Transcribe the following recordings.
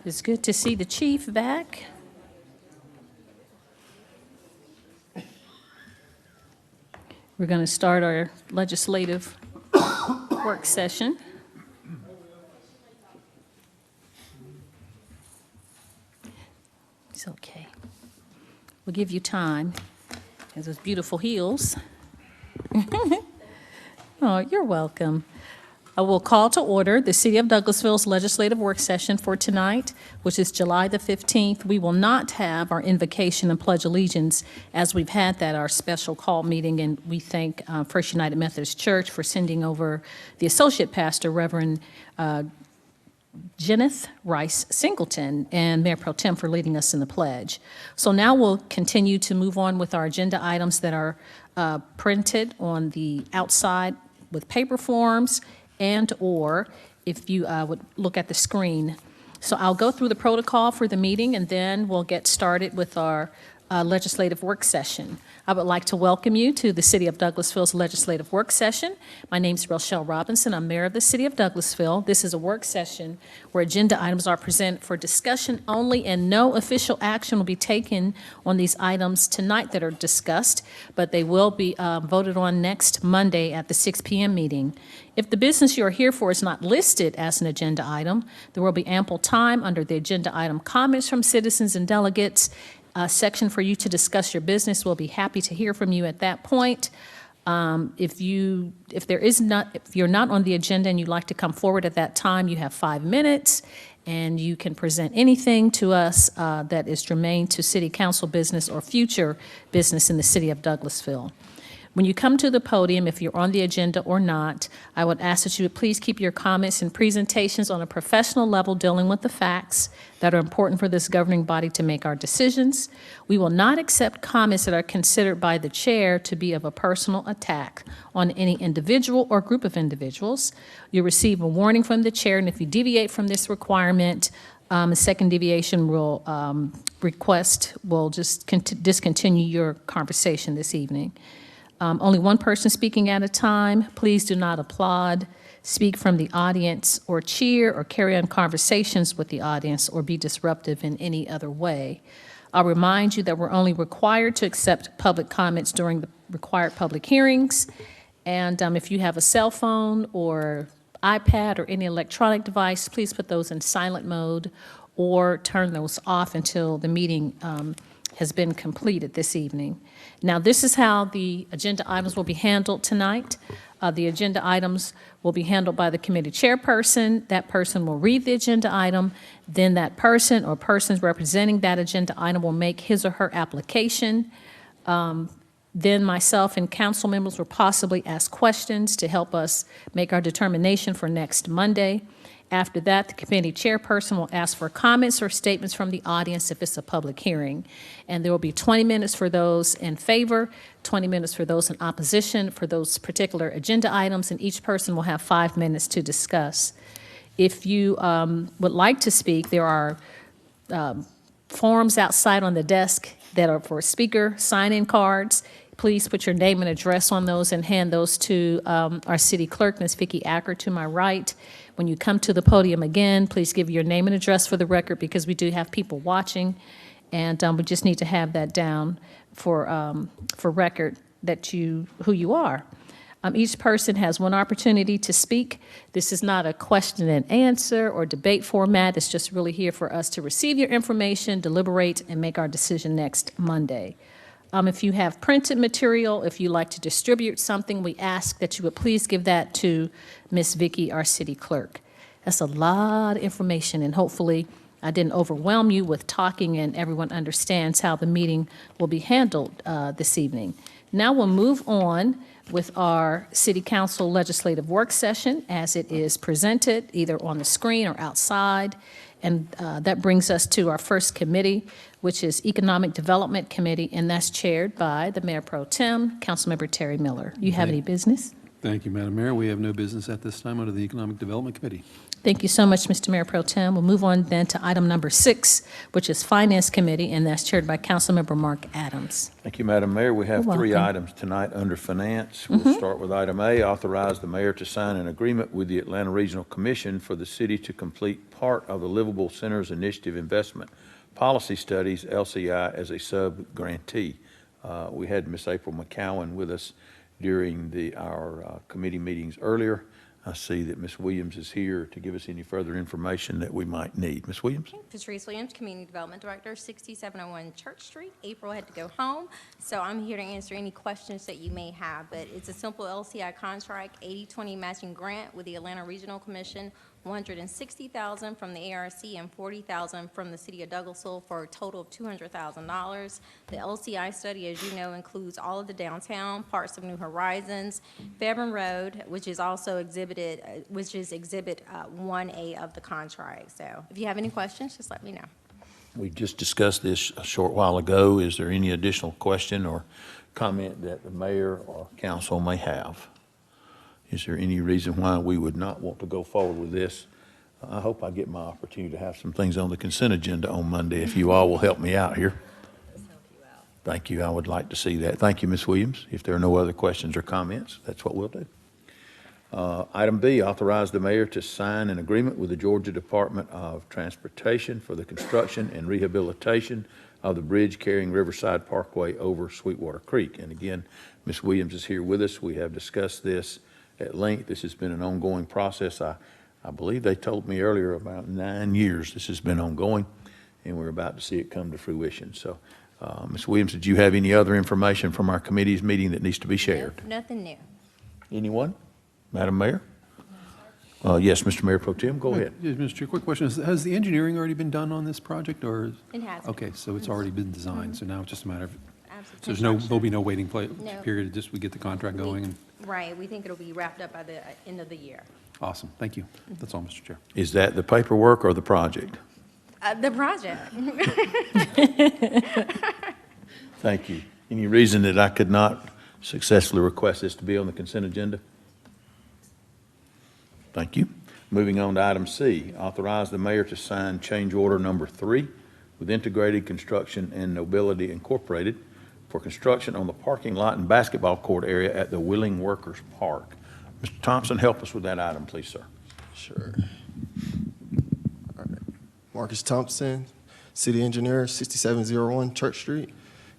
It's good to see the chief back. We're going to start our legislative work session. It's okay. We'll give you time. Has those beautiful heels. Oh, you're welcome. I will call to order the City of Douglasville's legislative work session for tonight, which is July the 15th. We will not have our invocation and pledge allegiance as we've had that, our special call meeting, and we thank First United Methodist Church for sending over the associate pastor, Reverend Jenneth Rice Singleton, and Mayor Pro Tem for leading us in the pledge. So now we'll continue to move on with our agenda items that are printed on the outside with paper forms, and or if you would look at the screen. So I'll go through the protocol for the meeting, and then we'll get started with our legislative work session. I would like to welcome you to the City of Douglasville's legislative work session. My name is Rochelle Robinson. I'm Mayor of the City of Douglasville. This is a work session where agenda items are presented for discussion only, and no official action will be taken on these items tonight that are discussed, but they will be voted on next Monday at the 6 p.m. meeting. If the business you are here for is not listed as an agenda item, there will be ample time under the agenda item comments from citizens and delegates section for you to discuss your business. We'll be happy to hear from you at that point. If you're not on the agenda and you'd like to come forward at that time, you have 5 minutes, and you can present anything to us that is germane to city council business or future business in the City of Douglasville. When you come to the podium, if you're on the agenda or not, I would ask that you would please keep your comments and presentations on a professional level, dealing with the facts that are important for this governing body to make our decisions. We will not accept comments that are considered by the chair to be of a personal attack on any individual or group of individuals. You'll receive a warning from the chair, and if you deviate from this requirement, a second deviation will just discontinue your conversation this evening. Only one person speaking at a time. Please do not applaud, speak from the audience, or cheer or carry on conversations with the audience, or be disruptive in any other way. I'll remind you that we're only required to accept public comments during the required public hearings. And if you have a cell phone or iPad or any electronic device, please put those in silent mode or turn those off until the meeting has been completed this evening. Now, this is how the agenda items will be handled tonight. The agenda items will be handled by the committee chairperson. That person will read the agenda item. Then that person or persons representing that agenda item will make his or her application. Then myself and council members will possibly ask questions to help us make our determination for next Monday. After that, the committee chairperson will ask for comments or statements from the audience if it's a public hearing. And there will be 20 minutes for those in favor, 20 minutes for those in opposition for those particular agenda items, and each person will have 5 minutes to discuss. If you would like to speak, there are forms outside on the desk that are for speaker sign-in cards. Please put your name and address on those and hand those to our city clerk, Ms. Vicki Acker, to my right. When you come to the podium again, please give your name and address for the record, because we do have people watching, and we just need to have that down for record that who you are. Each person has one opportunity to speak. This is not a question and answer or debate format. It's just really here for us to receive your information, deliberate, and make our decision next Monday. If you have printed material, if you like to distribute something, we ask that you would please give that to Ms. Vicki, our city clerk. That's a lot of information, and hopefully I didn't overwhelm you with talking, and everyone understands how the meeting will be handled this evening. Now we'll move on with our City Council legislative work session as it is presented, either on the screen or outside. And that brings us to our first committee, which is Economic Development Committee, and that's chaired by the Mayor Pro Tem, Councilmember Terry Miller. You have any business? Thank you, Madam Mayor. We have no business at this time under the Economic Development Committee. Thank you so much, Mr. Mayor Pro Tem. We'll move on then to item number 6, which is Finance Committee, and that's chaired by Councilmember Mark Adams. Thank you, Madam Mayor. We have You're 3 welcome. items tonight under Finance. We'll start with item A, authorize the mayor to sign an agreement with the Atlanta Regional Commission for the city to complete part of the Livable Centers Initiative Investment Policy Studies, LCI, as a sub-grantee. We had Ms. April McCowan with us during our committee meetings earlier. I see that Ms. Williams is here to give us any further information that we might need. Ms. Williams? Patrice Williams, Community Development Director, 6701 Church Street. April had to go home, so I'm here to answer any questions that you may have. But it's a simple LCI contract, 80-20 matching grant with the Atlanta Regional Commission, $160,000 from the ARC and $40,000 from the City of Douglasville for a total of $200,000. The LCI study, as you know, includes all of the downtown, parts of New Horizons, Fairburn Road, which is also Exhibit 1A of the contract. So if you have any questions, just let me know. We just discussed this a short while ago. Is there any additional question or comment that the mayor or council may have? Is there any reason why we would not want to go forward with this? I hope I get my opportunity to have some things on the consent agenda on Monday, if you all will help me out here. Thank you. I would like to see that. Thank you, Ms. Williams. If there are no other questions or comments, that's what we'll do. Item B, authorize the mayor to sign an agreement with the Georgia Department of Transportation for the construction and rehabilitation of the bridge carrying Riverside Parkway over Sweetwater Creek. And again, Ms. Williams is here with us. We have discussed this at length. This has been an ongoing process. I believe they told me earlier about 9 years this has been ongoing, and we're about to see it come to fruition. So, Ms. Williams, did you have any other information from our committee's meeting that needs to be shared? No, nothing new. Anyone? Madam Mayor? Yes, Mr. Mayor Pro Tem, go ahead. Yes, Mr. Chair, quick question. Has the engineering already been done on this project, or? It has. Okay, so it's already been designed, so now it's just a matter of, Absolutely. so there'll be no waiting No. period, just we get the contract going, and Right, we think it'll be wrapped up by the end of the year. awesome. Thank you. That's all, Mr. Chair. Is that the paperwork or the project? The project. Thank you. Any reason that I could not successfully request this to be on the consent agenda? Thank you. Moving on to item C, authorize the mayor to sign change order number 3 with Integrated Construction and Nobility Incorporated for construction on the parking lot and basketball court area at the Wheeling Workers Park. Mr. Thompson, help us with that item, please, sir. Sure. All right. Marcus Thompson, City Engineer, 6701 Church Street.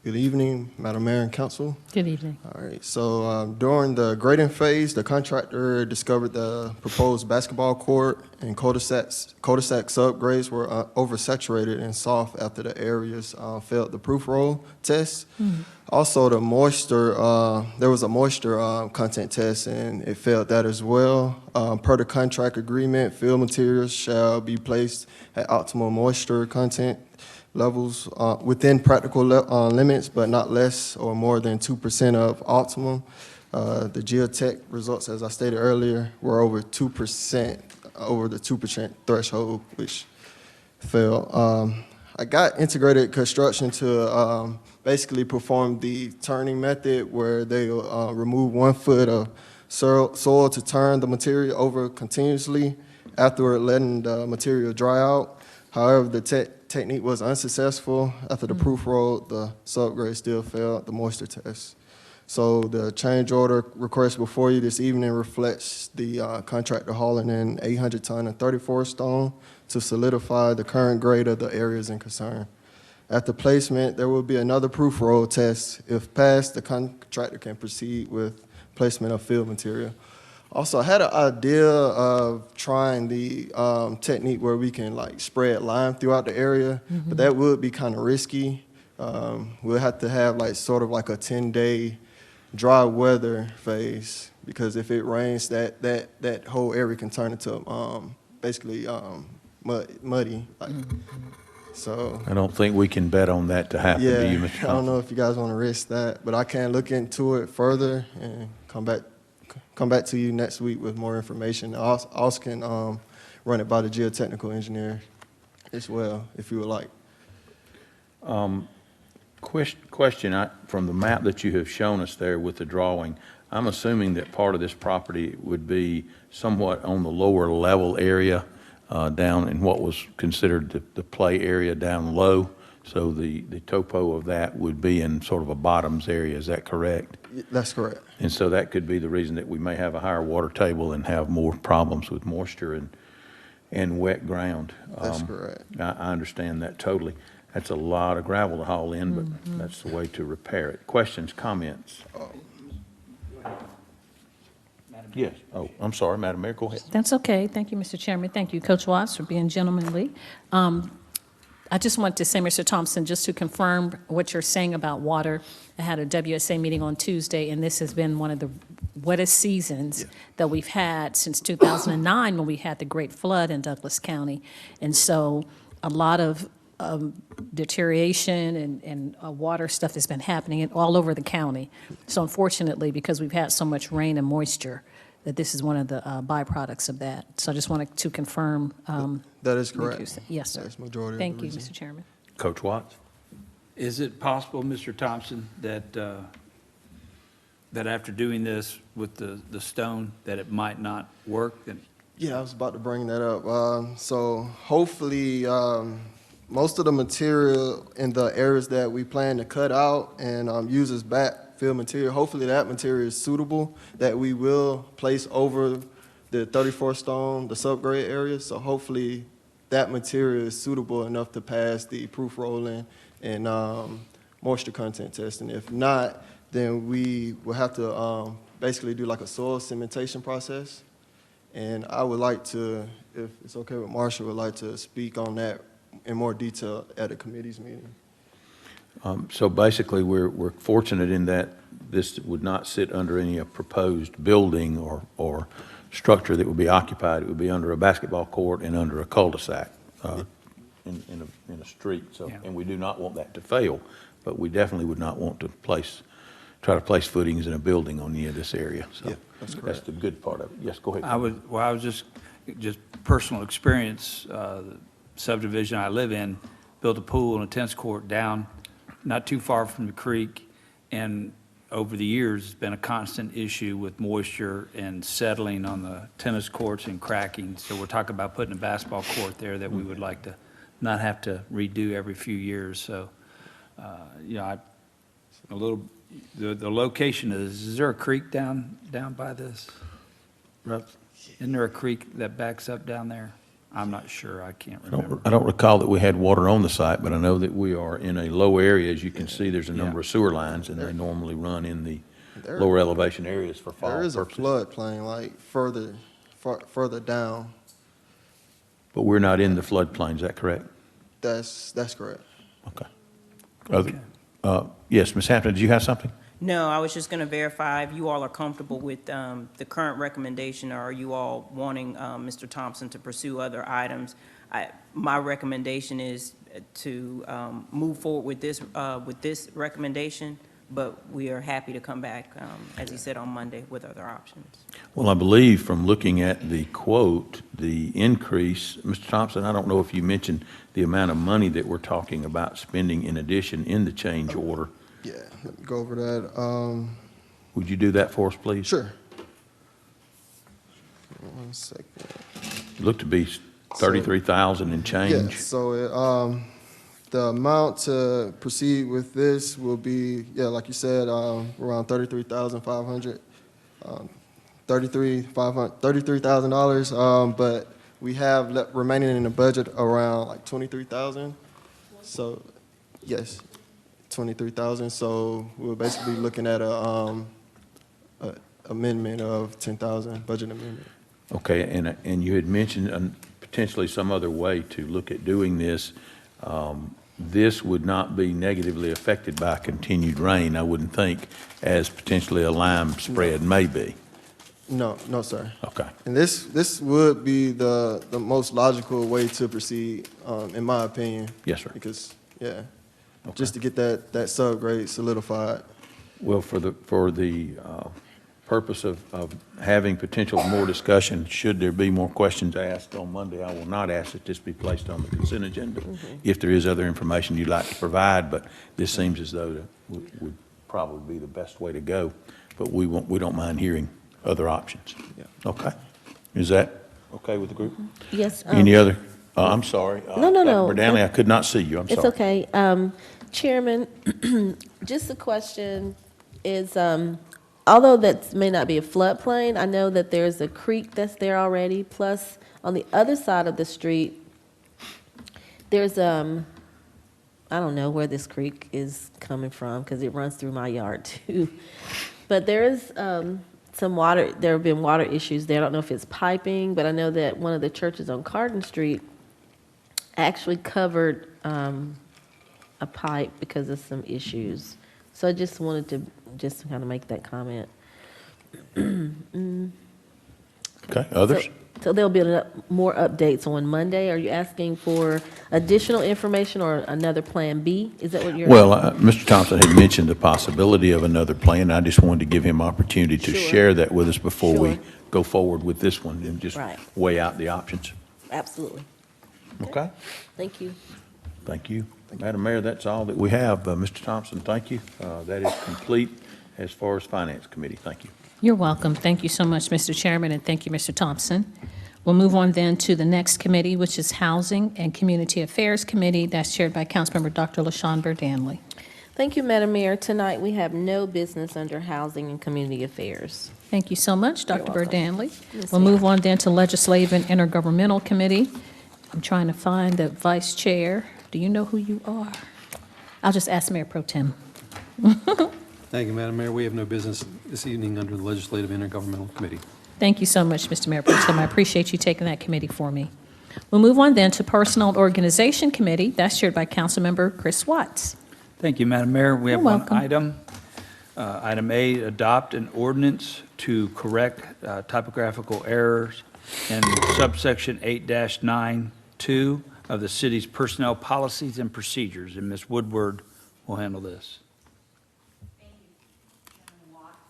Good evening, Madam Mayor and Council. Good evening. All right, so during the grading phase, the contractor discovered the proposed basketball court and cul-de-sac subgrades were oversaturated and soft after the areas failed the proof roll test. Also, the moisture, there was a moisture content test, and it failed that as well. Per the contract agreement, fill materials shall be placed at optimal moisture content levels within practical limits, but not less or more than 2% of optimum. The geotech results, as I stated earlier, were over 2%, over the 2% threshold, which failed. I got integrated construction to basically perform the turning method where they remove 1 foot of soil to turn the material over continuously after letting the material dry out. However, the technique was unsuccessful. After the proof roll, the subgrade still failed the moisture test. So the change order request before you this evening reflects the contractor hauling in 800 ton of 34 stone to solidify the current grade of the areas in concern. At the placement, there will be another proof roll test. If passed, the contractor can proceed with placement of fill material. Also, I had an idea of trying the technique where we can like spread lime throughout the area, but that would be kind of risky. We'll have to have like sort of like a 10-day dry weather phase, because if it rains, that whole area can turn into basically muddy. Like, so I don't think we can bet on that to happen, yeah, do you, Mr. I Thompson? don't know if you guys want to risk that, but I can look into it further and come back to you next week with more information. I also can run it by the geotechnical engineer as well, if you would like. Question from the map that you have shown us there with the drawing, I'm assuming that part of this property would be somewhat on the lower level area, down in what was considered the play area down low. So the topo of that would be in sort of a bottoms area, is that correct? That's correct. And so that could be the reason that we may have a higher water table and have more problems with moisture and wet ground. That's correct. I understand that totally. That's a lot of gravel to haul in, but that's the way to repair it. Questions, comments? Yes. Oh, I'm sorry, Madam Mayor, go ahead. That's okay. Thank you, Mr. Chairman. Thank you, Coach Watts, for being gentlemanly. I just want to say, Mr. Thompson, just to confirm what you're saying about water, I had a WSA meeting on Tuesday, and this has been one of the wettest seasons that we've had since 2009, when we had the great flood in Douglas County. And so a lot of deterioration and water stuff has been happening all over the county. So unfortunately, because we've had so much rain and moisture, that this is one of the byproducts of that. So I just wanted to confirm. That is what you're correct. saying. Yes, sir. That's majority of the Thank you, reason. Mr. Chairman. Coach Watts? Is it possible, Mr. Thompson, that, that after doing this with the stone, that it might not work? Yeah, I was about to bring that up. So hopefully, most of the material in the areas that we plan to cut out and use as backfill material, hopefully that material is suitable, that we will place over the 34 stone, the subgrade area. So hopefully that material is suitable enough to pass the proof rolling and moisture content testing. If not, then we will have to basically do like a soil cementation process. And I would like to, if it's okay with Marshall, would like to speak on that in more detail at a committee's meeting. So basically, we're fortunate in that this would not sit under any proposed building or structure that would be occupied. It would be under a basketball court and under a cul-de-sac in a street. So, Yeah. and we do not want that to fail, but we definitely would not want to try to place footings in a building on any of this area. So Yeah, that's correct. That's the good part of it. Yes, go ahead. I was just personal experience, the subdivision I live in, built a pool and a tennis court down, not too far from the creek, and over the years, it's been a constant issue with moisture and settling on the tennis courts and cracking. So we're talking about putting a basketball court there that we would like to not have to redo every few years. So, the location is there a creek down by this? Isn't there a creek that backs up down there? I'm not sure, I can't remember. I don't recall that we had water on the site, but I know that we are in a low area. As you can see, there's a number of sewer lines, and they normally run in the lower elevation areas for fall There is a purposes. floodplain like further down. But we're not in the floodplain, is that correct? That's correct. Okay. Yes, Ms. Hampton, did you have something? No, I was just going to verify if you all are comfortable with the current recommendation, or are you all wanting Mr. Thompson to pursue other items? My recommendation is to move forward with this recommendation, but we are happy to come back, as he said, on Monday with other options. Well, I believe from looking at the quote, the increase, Mr. Thompson, I don't know if you mentioned the amount of money that we're talking about spending in addition in the change order. Yeah, let me go over that. Would you do that for us, please? Sure. 1 second. It looked to be 33,000 and Yeah, change. so the amount to proceed with this will be, like you said, around $33,500, $33,000. But we have remaining in the budget around like $23,000. So, yes, $23,000. So we're basically looking at a amendment of $10,000, budget amendment. Okay, and you had mentioned potentially some other way to look at doing this. This would not be negatively affected by continued rain, I wouldn't think, as potentially a lime spread may be. No, sir. Okay. And this would be the most logical way to proceed, in my opinion. Yes, sir. Because, just to get that subgrade solidified. Well, for the purpose of having potential more discussion, should there be more questions asked on Monday, I will not ask that this be placed on the consent agenda if there is other information you'd like to provide, but this seems as though that would probably be the best way to go. but we don't mind hearing other options. Yeah. Okay? Is that okay with the group? Yes. Any other? I'm sorry. No. Dr. Danley, I could not see you. I'm It's sorry. okay. Chairman, just a question is, although that may not be a floodplain, I know that there's a creek that's there already, plus on the other side of the street, there's, I don't know where this creek is coming from, because it runs through my yard too. But there is some water, there have been water issues there. I don't know if it's piping, but I know that one of the churches on Carden Street actually covered a pipe because of some issues. So I just wanted to just kind of make that comment. Okay, others? So there'll be more updates on Monday. Are you asking for additional information or another Plan B? Is that what you're? Well, Mr. Thompson had mentioned the possibility of another plan. I just wanted to give him opportunity to Sure. share that with us before we Sure. go forward with this one and just Right. weigh out the options. Absolutely. Okay? Thank you. Thank you. Madam Mayor, that's all that we have. Mr. Thompson, thank you. That is complete as far as Finance Committee. Thank you. You're welcome. Thank you so much, Mr. Chairman, and thank you, Mr. Thompson. We'll move on then to the next committee, which is Housing and Community Affairs Committee. That's chaired by Councilmember Dr. LaShun Danley. Thank you, Madam Mayor. Tonight, we have no business under Housing and Community Affairs. Thank you so much, Dr. welcome. Danley. Yes, We'll ma'am. move on then to Legislative and Intergovernmental Committee. I'm trying to find the vice chair. Do you know who you are? I'll just ask Mayor Pro Tem. Thank you, Madam Mayor. We have no business this evening under the Legislative Intergovernmental Committee. Thank you so much, Mr. Mayor Pro Tem. I appreciate you taking that committee for me. We'll move on then to Personnel and Organization Committee. That's chaired by Councilmember Chris Watts. Thank you, Madam Mayor. We have You're one welcome. item. Item A, adopt an ordinance to correct typographical errors in subsection 8-9-2 of the city's personnel policies and procedures, and Ms. Woodward will handle this. Thank you, Chairman Watts.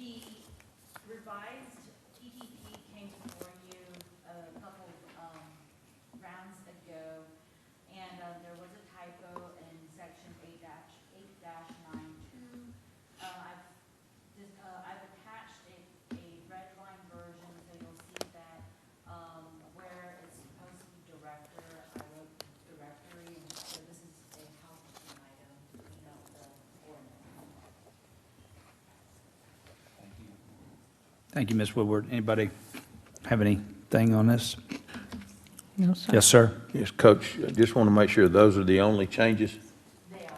The revised TTP came before you a couple rounds ago, and there was a typo in section 8-9-2. I've attached a red line version, so you'll see that where it's supposed to be director, I wrote directory, and so this is a housekeeping item, the ordinance. Thank you, Ms. Woodward. Anybody have anything on this? No, sir. Yes, sir. Yes, Coach, I just want to make sure those are the only changes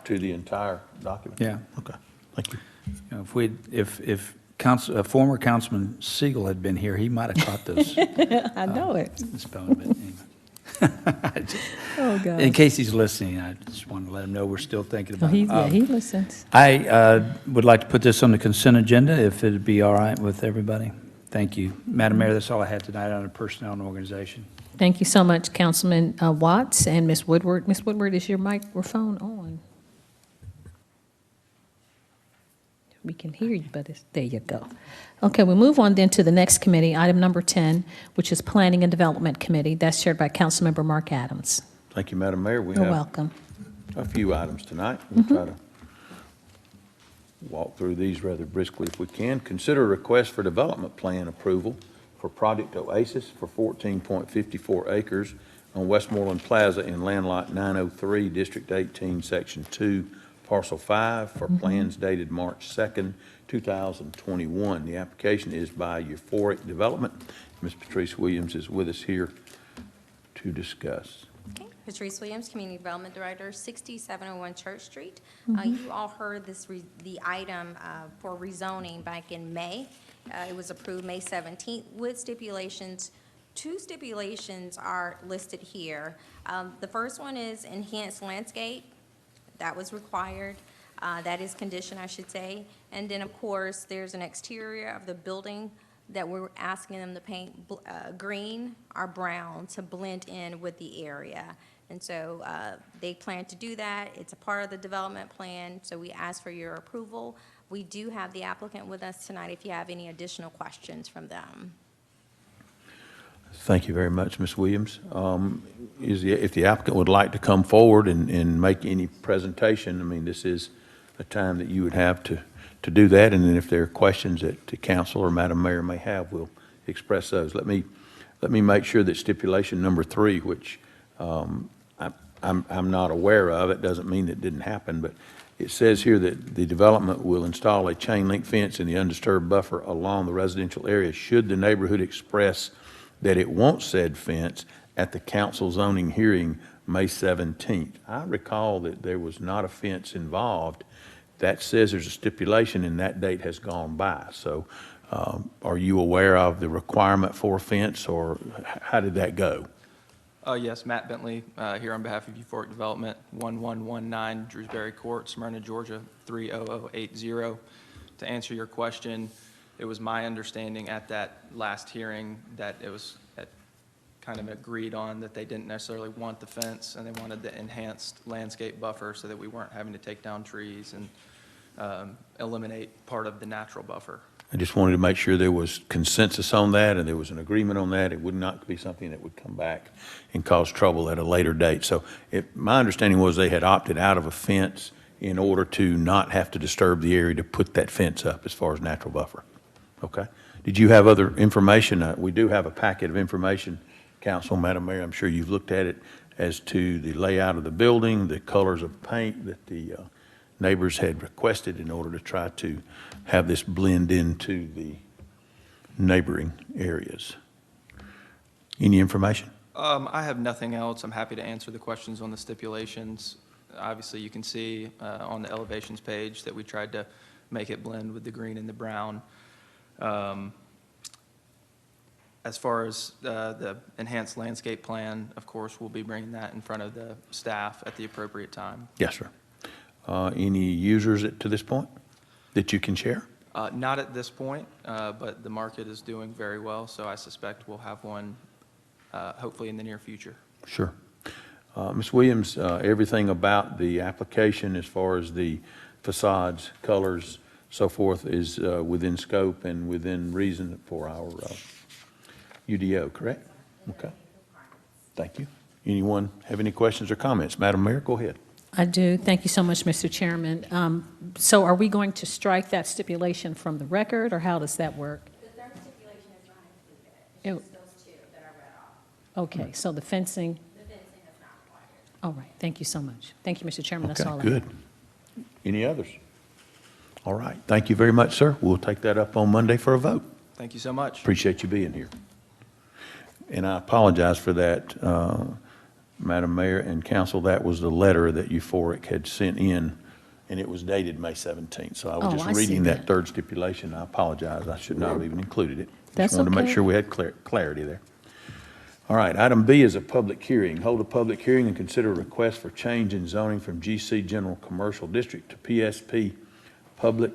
to the entire document? Yeah. Okay, thank you. You know, if former Councilman Siegel had been here, he might have caught those. I know it. spelling, but anyway. Oh, God. In case he's listening, I just wanted to let him know we're still thinking Oh, about it. he listens. I would like to put this on the consent agenda, if it'd be all right with everybody. Thank you. Madam Mayor, that's all I had tonight on the personnel and organization. Thank you so much, Councilman Watts and Ms. Woodward. Ms. Woodward, is your microphone on? We can hear you, but there you go. Okay, we move on then to the next committee, item number 10, which is Planning and Development Committee. That's chaired by Councilmember Mark Adams. Thank you, Madam Mayor. We You're have welcome. a few items tonight. We'll try to walk through these rather briskly if we can. Consider a request for development plan approval for Project Oasis for 14.54 acres on Westmoreland Plaza in land lot 903, District 18, Section 2, Parcel 5, for plans dated March 2nd, 2021. The application is by Euphoric Development. Ms. Patrice Williams is with us here to discuss. Okay, Patrice Williams, Community Development Director, 6701 Church Street. You all heard the item for rezoning back in May. It was approved May 17th with stipulations. Two stipulations are listed here. The first one is enhanced landscape. That was required. That is condition, I should say. And then, of course, there's an exterior of the building that we're asking them to paint green or brown to blend in with the area. And so they plan to do that. It's a part of the development plan, so we ask for your approval. We do have the applicant with us tonight if you have any additional questions from them. Thank you very much, Ms. Williams. If the applicant would like to come forward and make any presentation, I mean, this is a time that you would have to do that, and then if there are questions that the council or Madam Mayor may have, we'll express those. Let me make sure that stipulation number 3, which I'm not aware of, it doesn't mean that didn't happen, but it says here that the development will install a chain link fence in the undisturbed buffer along the residential area should the neighborhood express that it wants said fence at the council zoning hearing May 17th. I recall that there was not a fence involved. That says there's a stipulation and that date has gone by. So are you aware of the requirement for a fence, or how did that go? Yes, Matt Bentley, here on behalf of Euphoric Development, 1119 Drewsbury Court, Smyrna, Georgia, 30080. To answer your question, it was my understanding at that last hearing that it was kind of agreed on that they didn't necessarily want the fence, and they wanted the enhanced landscape buffer so that we weren't having to take down trees and eliminate part of the natural buffer. I just wanted to make sure there was consensus on that and there was an agreement on that. It would not be something that would come back and cause trouble at a later date. So my understanding was they had opted out of a fence in order to not have to disturb the area to put that fence up as far as natural buffer. Okay. Did you have other information? We do have a packet of information, Council, Madam Mayor. I'm sure you've looked at it as to the layout of the building, the colors of paint that the neighbors had requested in order to try to have this blend into the neighboring areas. Any information? I have nothing else. I'm happy to answer the questions on the stipulations. Obviously, you can see on the elevations page that we tried to make it blend with the green and the brown. As far as the enhanced landscape plan, of course, we'll be bringing that in front of the staff at the appropriate time. Yes, sir. Any users to this point that you can share? Not at this point, but the market is doing very well, so I suspect we'll have one hopefully in the near future. Sure. Ms. Williams, everything about the application as far as the facades, colors, so forth is within scope and within reason for our UDO, correct? Okay. Thank you. Anyone have any questions or comments? Madam Mayor, go ahead. I do. Thank you so much, Mr. Chairman. So are we going to strike that stipulation from the record, or how does that work? The third stipulation is not included. It's just those two that I read off. Okay, so the fencing, The fencing is not required. all right. Thank you so much. Thank you, Mr. Chairman. That's Okay, all I good. have. Any others? All right. Thank you very much, sir. We'll take that up on Monday for a vote. Thank you so much. Appreciate you being here. And I apologize for that, Madam Mayor and Council. That was the letter that Euphoric had sent in, and it was dated May 17th. So I was Oh, just I see reading that that. third stipulation. I apologize. I should not have even included it. That's Just wanted to make okay. sure we had clarity there. All right, item B is a public hearing. Hold a public hearing and consider a request for change in zoning from GC General Commercial District to PSP Public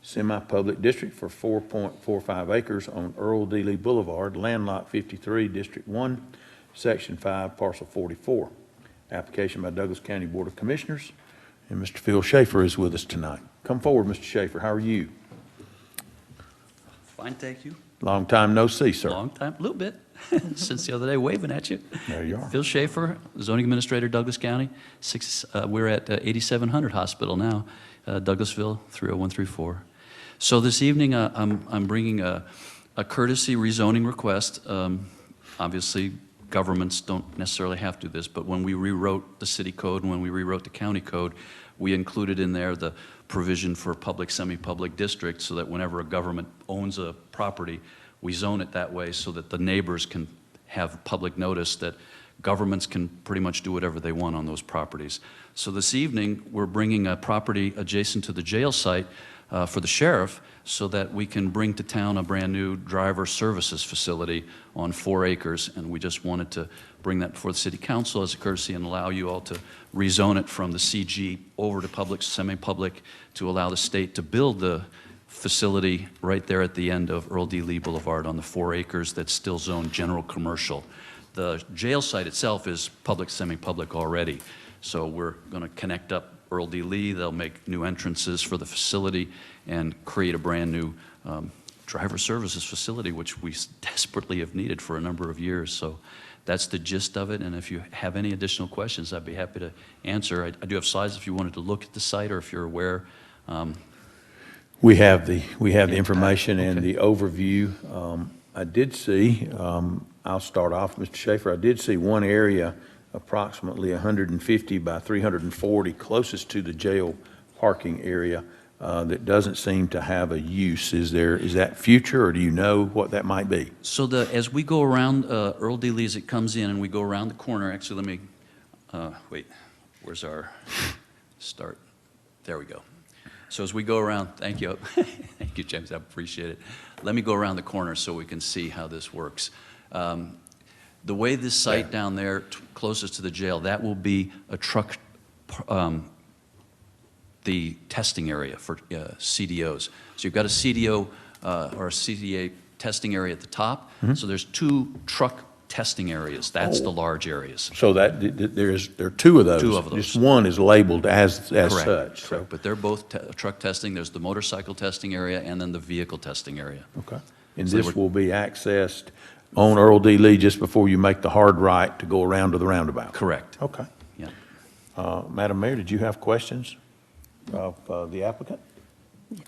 Semi-Public District for 4.45 acres on Earl D. Lee Boulevard, Land Lot 53, District 1, Section 5, Parcel 44. Application by Douglas County Board of Commissioners, and Mr. Phil Schaefer is with us tonight. Come forward, Mr. Schaefer. How are you? Fine, thank you. Long time no see, sir. Long time, a little bit, since the other day, waving at you. There you are. Phil Schaefer, zoning administrator, Douglas County. We're at 8700 Hospital now, Douglasville, 30134. So this evening, I'm bringing a courtesy rezoning request. Obviously, governments don't necessarily have to do this, but when we rewrote the city code and when we rewrote the county code, we included in there the provision for public, semi-public districts so that whenever a government owns a property, we zone it that way so that the neighbors can have public notice that governments can pretty much do whatever they want on those properties. So this evening, we're bringing a property adjacent to the jail site for the sheriff so that we can bring to town a brand new driver services facility on 4 acres. And we just wanted to bring that before the city council as a courtesy and allow you all to rezone it from the CG over to public, semi-public, to allow the state to build the facility right there at the end of Earl D. Lee Boulevard on the 4 acres that's still zoned general commercial. The jail site itself is public, semi-public already. So we're going to connect up Earl D. Lee. They'll make new entrances for the facility and create a brand new driver services facility, which we desperately have needed for a number of years. So that's the gist of it, and if you have any additional questions, I'd be happy to answer. I do have slides if you wanted to look at the site or if you're aware. We have the information and Okay. the overview. I did see, I'll start off, Mr. Schaefer, I did see one area approximately 150 by 340 closest to the jail parking area that doesn't seem to have a use. Is that future, or do you know what that might be? So as we go around, Earl D. Lee, as it comes in and we go around the corner, actually, let me, wait, where's our start? There we go. So as we go around, thank you. Thank you, James, I appreciate it. Let me go around the corner so we can see how this works. The way this site down there, closest to the jail, that will be a truck, the testing area for CDOs. So you've got a CDO or a CDA testing area at the top. So there's 2 truck testing areas. That's the large areas. So there are 2 of those. 2 of those. Just one is labeled as Correct, such. So- correct. But they're both truck testing. There's the motorcycle testing area and then the vehicle testing area. Okay. And So they this were- will be accessed on Earl D. Lee just before you make the hard right to go around to the roundabout? Correct. Okay. Yeah. Madam Mayor, did you have questions of the applicant?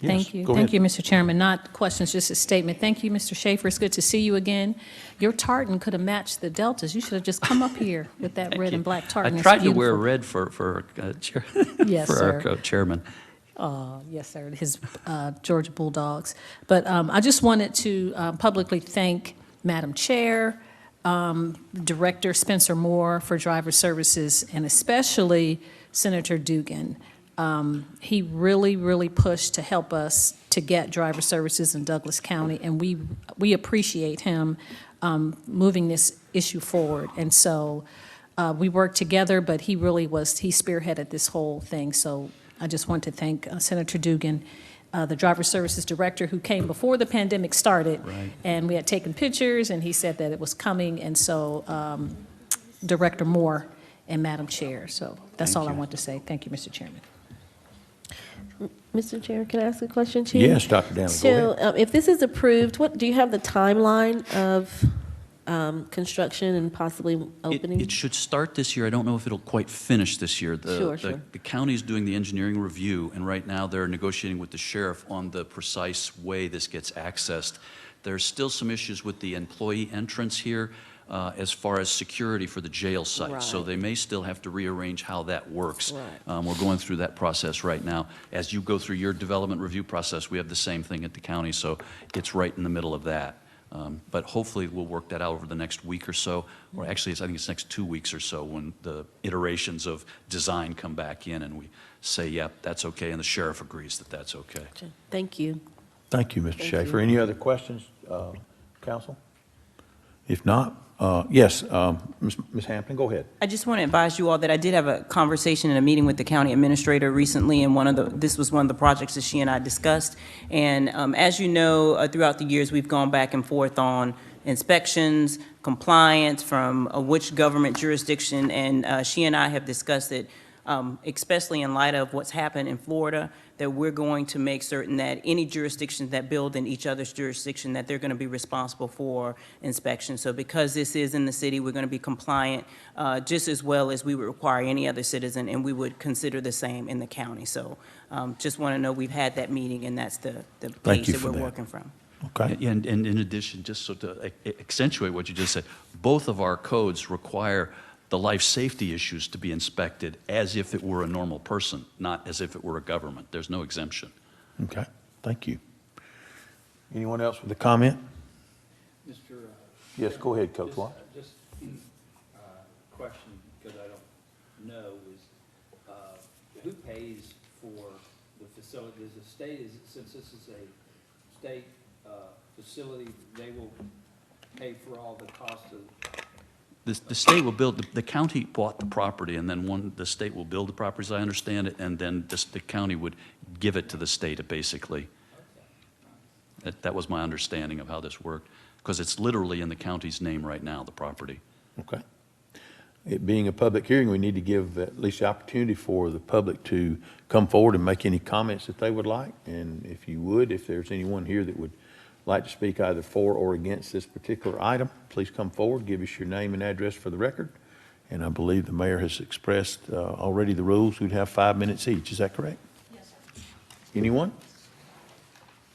Thank Yes, you. go Thank ahead. you, Mr. Chairman. Not questions, just a statement. Thank you, Mr. Schaefer. It's good to see you again. Your tartan could have matched the deltas. You should have just come up here with that red and black tartan. I It's tried to wear beautiful. red for chair, Yes, for our sir. chairman. Yes, sir, his Georgia Bulldogs. But I just wanted to publicly thank Madam Chair, Director Spencer Moore for driver services, and especially Senator Dugan. He really, really pushed to help us to get driver services in Douglas County, and we appreciate him moving this issue forward. And so we worked together, but he spearheaded this whole thing. So I just want to thank Senator Dugan, the driver services director, who came before the pandemic started. Right. And we had taken pictures, and he said that it was coming, and so Director Moore and Madam Chair. So that's Thank all I you. want to say. Thank you, Mr. Chairman. Mr. Chair, can I ask a question, Chief? Yes, Dr. Danley, go So, ahead. if this is approved, do you have the timeline of construction and possibly opening? It should start this year. I don't know if it'll quite finish this year. Sure. The county's doing the engineering review, and right now they're negotiating with the sheriff on the precise way this gets accessed. There's still some issues with the employee entrance here as far as security for the jail site. So Right. they may still have to rearrange how that works. Right. We're going through that process right now. As you go through your development review process, we have the same thing at the county, so it's right in the middle of that. But hopefully, we'll work that out over the next week or so, or actually, I think it's next 2 weeks or so, when the iterations of design come back in and we say, yep, that's okay, and the sheriff agrees that that's okay. Thank you. Thank you, Mr. Thank Schaefer. you. Any other questions, council? If not, yes, Ms. Hampton, go ahead. I just want to advise you all that I did have a conversation in a meeting with the county administrator recently, and this was one of the projects that she and I discussed. And as you know, throughout the years, we've gone back and forth on inspections, compliance from which government jurisdiction, and she and I have discussed it, especially in light of what's happened in Florida, that we're going to make certain that any jurisdictions that build in each other's jurisdiction, that they're going to be responsible for inspection. So because this is in the city, we're going to be compliant just as well as we would require any other citizen, and we would consider the same in the county. So just want to know we've had that meeting, and that's the page you that for we're that. working from. Okay. And in addition, just so to accentuate what you just said, both of our codes require the life safety issues to be inspected as if it were a normal person, not as if it were a government. There's no exemption. Okay, thank you. Anyone else with a comment? Mr. Yes, go ahead, Coach Watt. Just question, because I don't know, is who pays for the facility? Is the state, since this is a state facility, they will pay for all the cost of? The state will build, the county bought the property, and then the state will build the property, as I understand it, and then the county would give it to the state, basically. That was my understanding of how this worked, because it's literally in the county's name right now, the property. Okay. It being a public hearing, we need to give at least the opportunity for the public to come forward and make any comments that they would like. And if you would, if there's anyone here that would like to speak either for or against this particular item, please come forward, give us your name and address for the record. And I believe the mayor has expressed already the rules. We'd have 5 minutes each. Is that correct? Yes, sir. Anyone?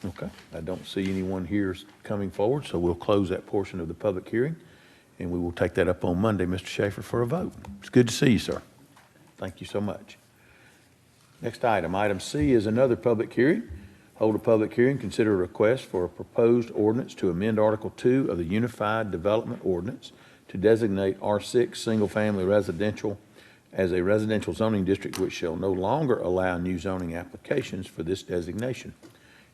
Okay, I don't see anyone here coming forward, so we'll close that portion of the public hearing, and we will take that up on Monday, Mr. Schaefer, for a vote. It's good to see you, sir. Thank you so much. Next item, item C, is another public hearing. Hold a public hearing, consider a request for a proposed ordinance to amend Article 2 of the Unified Development Ordinance to designate R6 single-family residential as a residential zoning district which shall no longer allow new zoning applications for this designation.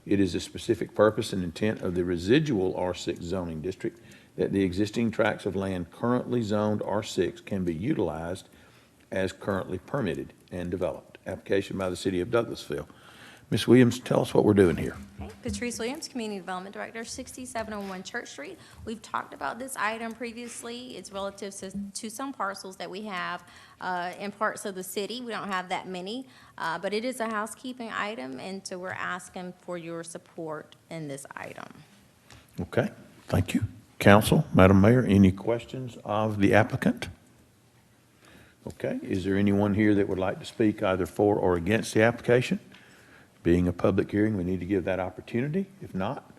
It is the specific purpose and intent of the residual R6 zoning district that the existing tracts of land currently zoned R6 can be utilized as currently permitted and developed. Application by the City of Douglasville. Ms. Williams, tell us what we're doing here. Okay, Patrice Williams, Community Development Director, 6701 Church Street. We've talked about this item previously. It's relative to some parcels that we have in parts of the city. We don't have that many, but it is a housekeeping item, and so we're asking for your support in this item. Okay, thank you. Council, Madam Mayor, any questions of the applicant? Okay, is there anyone here that would like to speak either for or against the application? Being a public hearing, we need to give that opportunity. If not,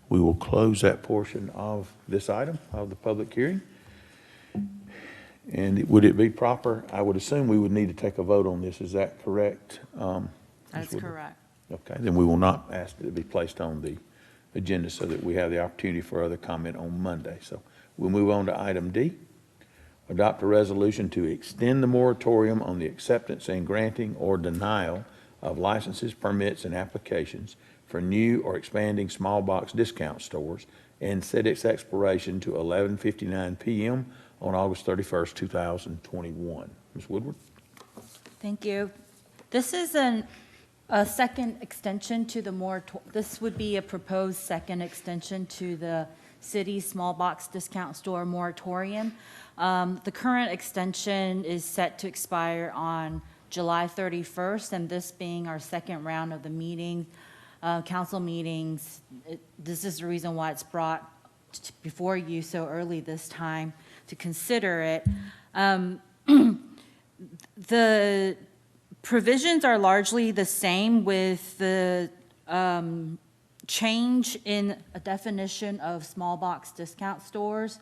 we will close that portion of this item of the public hearing. And would it be proper, I would assume we would need to take a vote on this, is that correct? That's correct. Okay, then we will not ask that it be placed on the agenda so that we have the opportunity for other comment on Monday. So we'll move on to item D. Adopt a resolution to extend the moratorium on the acceptance and granting or denial of licenses, permits, and applications for new or expanding small box discount stores and set its expiration to 11:59 p.m. on August 31st, 2021. Ms. Woodward? Thank you. This is a second extension to the this would be a proposed second extension to the city small box discount store moratorium. The current extension is set to expire on July 31st, and this being our second round of the meeting, council meetings, this is the reason why it's brought before you so early this time to consider it. The provisions are largely the same with the change in a definition of small box discount stores.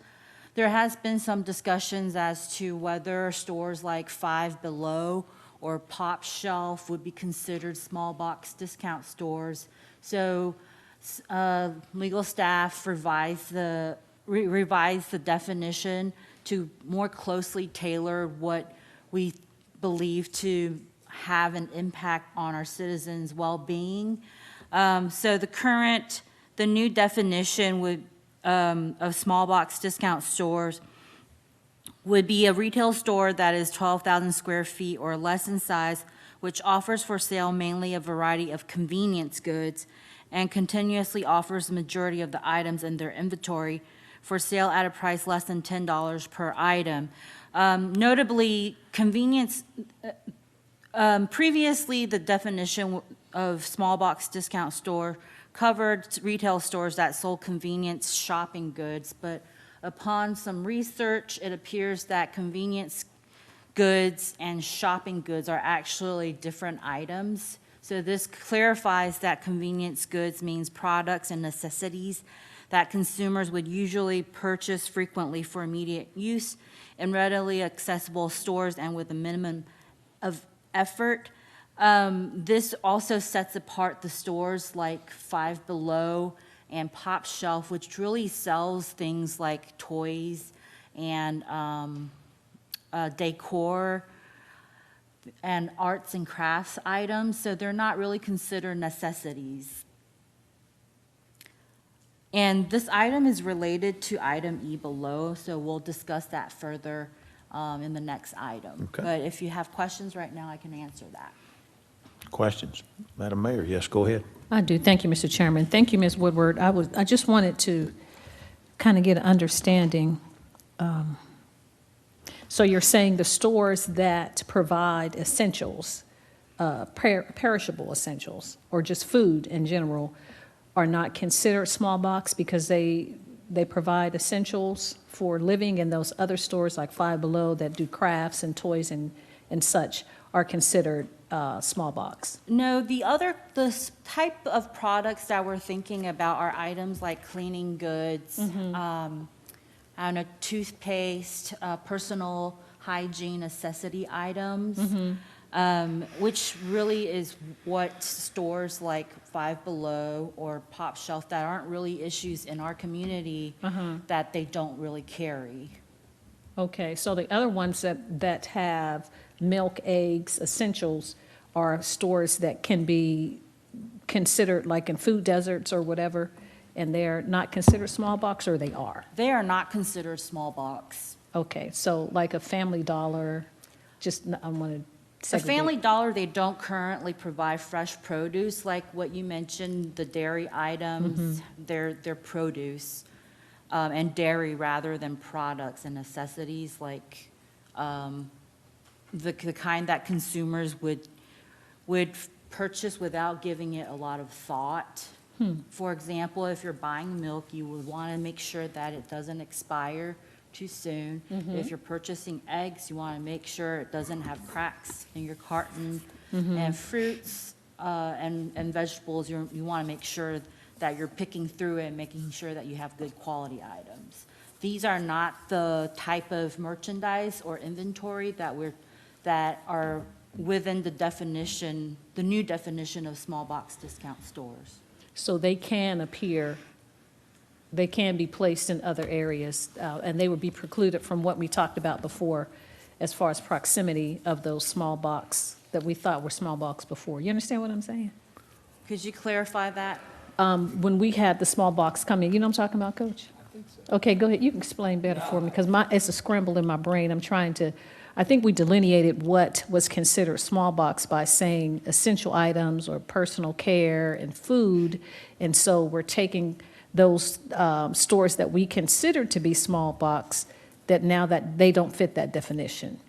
There has been some discussions as to whether stores like Five Below or Pop Shelf would be considered small box discount stores. So legal staff revised the definition to more closely tailor what we believe to have an impact on our citizens' well-being. So the new definition would of small box discount stores would be a retail store that is 12,000 square feet or less in size, which offers for sale mainly a variety of convenience goods and continuously offers the majority of the items in their inventory for sale at a price less than $10 per item. Notably, convenience, previously the definition of small box discount store covered retail stores that sold convenience shopping goods, but upon some research, it appears that convenience goods and shopping goods are actually different items. So this clarifies that convenience goods means products and necessities that consumers would usually purchase frequently for immediate use in readily accessible stores and with a minimum of effort. This also sets apart the stores like Five Below and Pop Shelf, which really sells things like toys and decor and arts and crafts items, so they're not really considered necessities. And this item is related to item E below, so we'll discuss that further in the next item. Okay. But if you have questions right now, I can answer that. Questions? Madam Mayor, yes, go ahead. I do. Thank you, Mr. Chairman. Thank you, Ms. Woodward. I just wanted to kind of get an understanding. So you're saying the stores that provide essentials, perishable essentials, or just food in general, are not considered small box because they provide essentials for living, and those other stores like Five Below that do crafts and toys and such are considered small box. No, the type of products that we're thinking about are items like cleaning goods, I don't know, toothpaste, personal hygiene necessity items, which really is what stores like Five Below or Pop Shelf that aren't really issues in our community that they don't really carry. Okay, so the other ones that have milk, eggs, essentials are stores that can be considered like in food deserts or whatever, and they're not considered small box, or they are? They are not considered small box. Okay, so like a Family Dollar, I want to The segregate. Family Dollar, they don't currently provide fresh produce like what you mentioned, the dairy items, they're produce, and dairy rather than products and necessities like the kind that consumers would purchase without giving it a lot of thought. For example, if you're buying milk, you would want to make sure that it doesn't expire too soon. If you're purchasing eggs, you want to make sure it doesn't have cracks in your carton. And fruits and vegetables, you want to make sure that you're picking through it and making sure that you have good quality items. These are not the type of merchandise or inventory that are within the definition, the new definition of small box discount stores. So they can be placed in other areas, and they would be precluded from what we talked about before as far as proximity of those small box that we thought were small box before. You understand what I'm saying? Could you clarify that? When we had the small box coming, you know what I'm talking about, Coach? I think so. Okay, go ahead. You can explain better for me, because it's a scramble in my brain. I think we delineated what was considered small box by saying essential items or personal care and food. And so we're taking those stores that we considered to be small box that now that they don't fit that definition.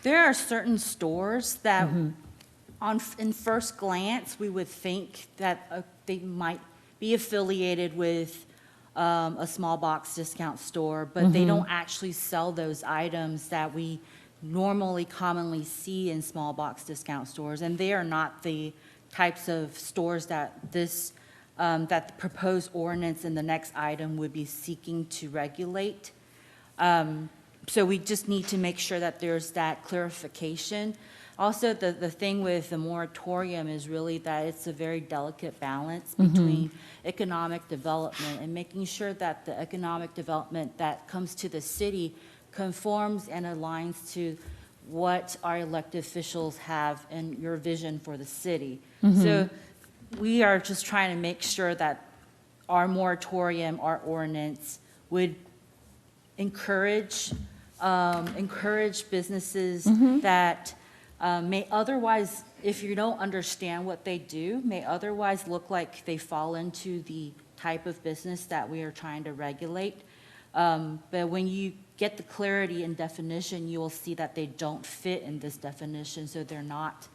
There are certain stores that in first glance, we would think that they might be affiliated with a small box discount store, but they don't actually sell those items that we normally commonly see in small box discount stores, and they are not the types of stores that that the proposed ordinance in the next item would be seeking to regulate. So we just need to make sure that there's that clarification. Also, the thing with the moratorium is really that it's a very delicate balance between economic development and making sure that the economic development that comes to the city conforms and aligns to what our elected officials have and your vision for the city. So we are just trying to make sure that our moratorium, our ordinance would encourage businesses that may otherwise, if you don't understand what they do, may otherwise look like they fall into the type of business that we are trying to regulate. But when you get the clarity and definition, you will see that they don't fit in this definition, so they're not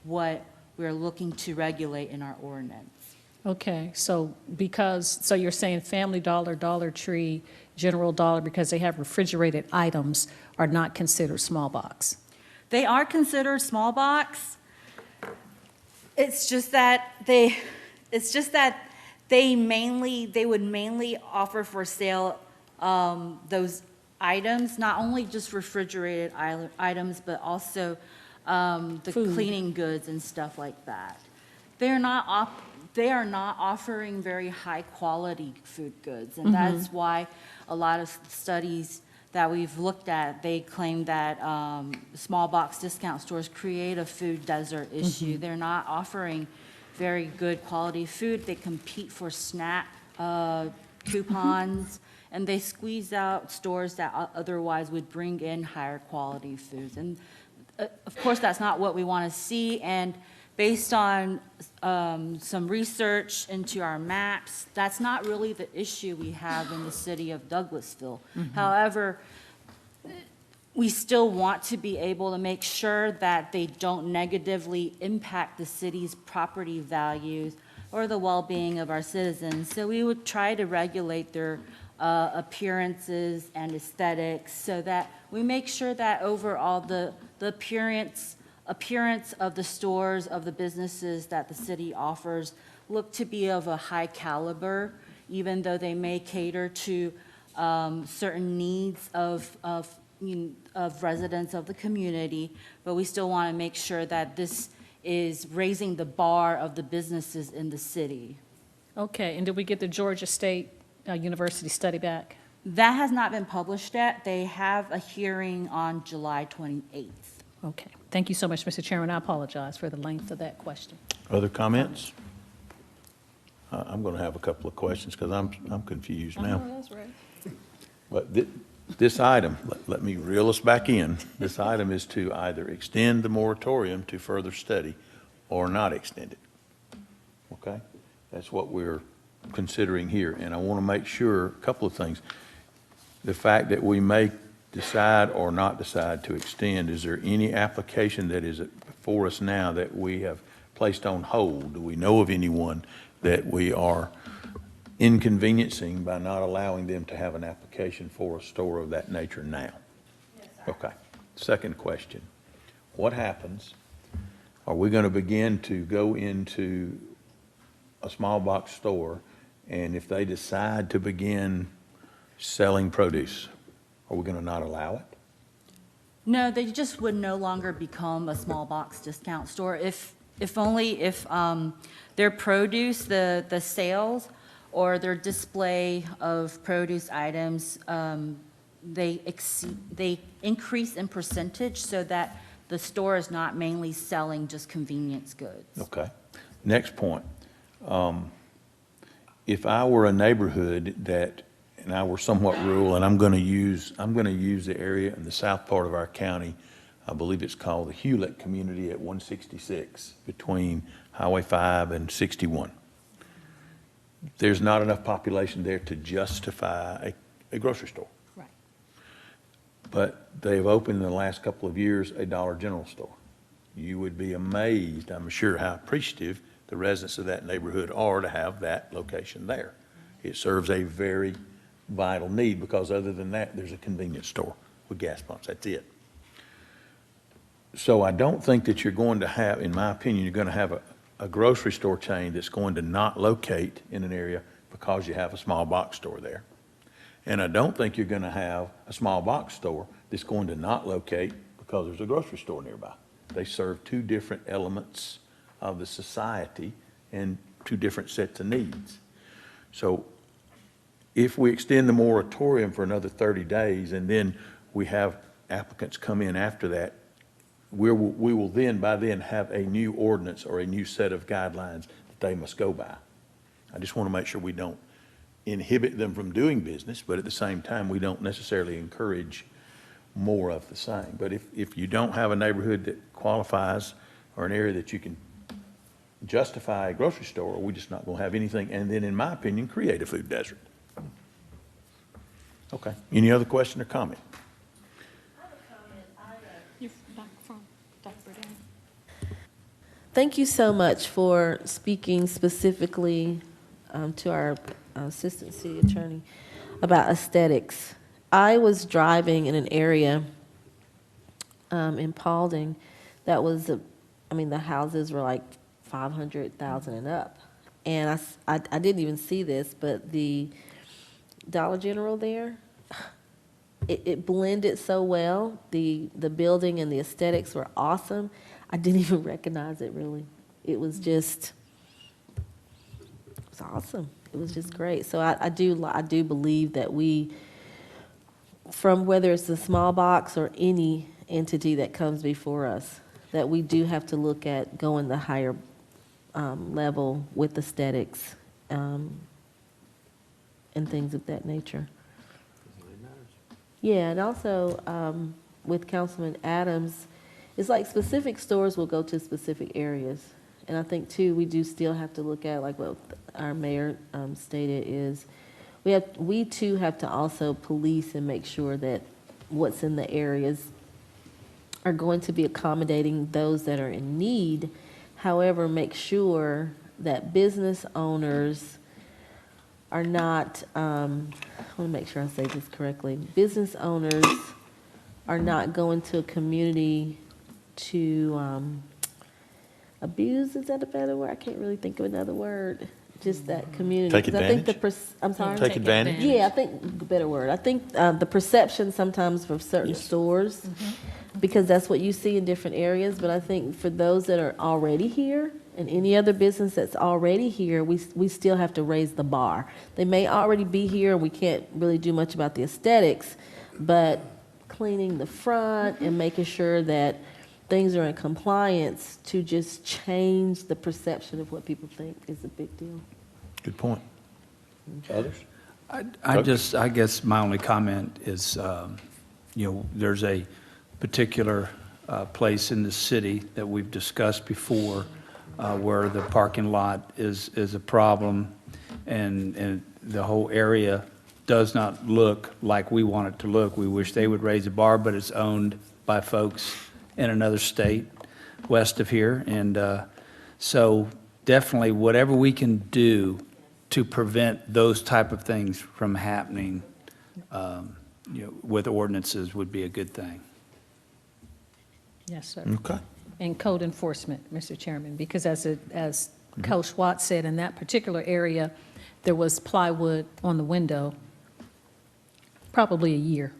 what we're looking to regulate in our ordinance. Okay, so you're saying Family Dollar, Dollar Tree, General Dollar, because they have refrigerated items, are not considered small box? They are considered small box. It's just that they would mainly offer for sale those items, not only just refrigerated items, but also the Food. cleaning goods and stuff like that. They are not offering very high quality food goods, and that's why a lot of studies that we've looked at, they claim that small box discount stores create a food desert issue. They're not offering very good quality food. They compete for SNAP coupons, and they squeeze out stores that otherwise would bring in higher quality foods. And of course, that's not what we want to see. And based on some research into our maps, that's not really the issue we have in the city of Douglasville. However, we still want to be able to make sure that they don't negatively impact the city's property values or the well-being of our citizens. So we would try to regulate their appearances and aesthetics so that we make sure that overall the appearance of the stores, of the businesses that the city offers look to be of a high caliber, even though they may cater to certain needs of residents of the community, but we still want to make sure that this is raising the bar of the businesses in the city. Okay, and did we get the Georgia State University study back? That has not been published yet. They have a hearing on July 28th. Okay, thank you so much, Mr. Chairman. I apologize for the length of that question. Other comments? I'm going to have a couple of questions because I'm confused now. That's right. But this item, let me reel us back in. This item is to either extend the moratorium to further study or not extend it. Okay? That's what we're considering here. And I want to make sure, a couple of things. The fact that we may decide or not decide to extend, is there any application that is before us now that we have placed on hold? Do we know of anyone that we are inconveniencing by not allowing them to have an application for a store of that nature now? Yes, sir. Okay. Second question. What happens? Are we going to begin to go into a small box store, and if they decide to begin selling produce, are we going to not allow it? No, they just would no longer become a small box discount store if only if their produce, the sales, or their display of produce items, they increase in percentage so that the store is not mainly selling just convenience goods. Okay. Next point. If I were a neighborhood and I were somewhat rural, and I'm going to use the area in the south part of our county, I believe it's called the Hewlett community at 166 between Highway 5 and 61. There's not enough population there to justify a grocery store. Right. But they've opened in the last couple of years a Dollar General store. You would be amazed, I'm sure, how appreciative the residents of that neighborhood are to have that location there. It serves a very vital need because other than that, there's a convenience store with gas pumps. That's it. So I don't think that you're going to have, in my opinion, you're going to have a grocery store chain that's going to not locate in an area because you have a small box store there. And I don't think you're going to have a small box store that's going to not locate because there's a grocery store nearby. They serve two different elements of the society and two different sets of needs. So if we extend the moratorium for another 30 days and then we have applicants come in after that, we will then, by then, have a new ordinance or a new set of guidelines that they must go by. I just want to make sure we don't inhibit them from doing business, but at the same time, we don't necessarily encourage more of the same. But if you don't have a neighborhood that qualifies or an area that you can justify a grocery store, we're just not going to have anything, and then, in my opinion, create a food desert. Okay. Any other question or comment? Thank you so much for speaking specifically to our Assistant City Attorney about aesthetics. I was driving in an area in Paulding that was, the houses were like 500,000 and up. And I didn't even see this, but the Dollar General there, it blended so well. The building and the aesthetics were awesome. I didn't even recognize it, really. It was awesome. It was just great. So I do believe that we, from whether it's a small box or any entity that comes before us, that we do have to look at going the higher level with aesthetics and things of that nature. Yeah, and also with Councilman Adams, it's like specific stores will go to specific areas. And I think, too, we do still have to look at, like what our mayor stated, is we, too, have to also police and make sure that what's in the areas are going to be accommodating those that are in need. However, make sure that business owners are not, I want to make sure I say this correctly. Business owners are not going to a community to abuse, is that a better word? I can't really think of another word. Just that community. Take 'Cause I think advantage? I'm sorry? Take advantage? Yeah, I think, a better word. I think the perception sometimes of certain stores, because that's what you see in different areas, but I think for those that are already here, and any other business that's already here, we still have to raise the bar. They may already be here, and we can't really do much about the aesthetics, but cleaning the front and making sure that things are in compliance to just change the perception of what people think is a big deal. Good point. Others? I guess my only comment is, there's a particular place in the city that we've discussed before where the parking lot is a problem, and the whole area does not look like we want it to look. We wish they would raise the bar, but it's owned by folks in another state west of here. And so definitely whatever we can do to prevent those type of things from happening, with ordinances would be a good thing. Yes, sir. Okay. And code enforcement, Mr. Chairman, because as Coach Watts said, in that particular area, there was plywood on the window probably a year,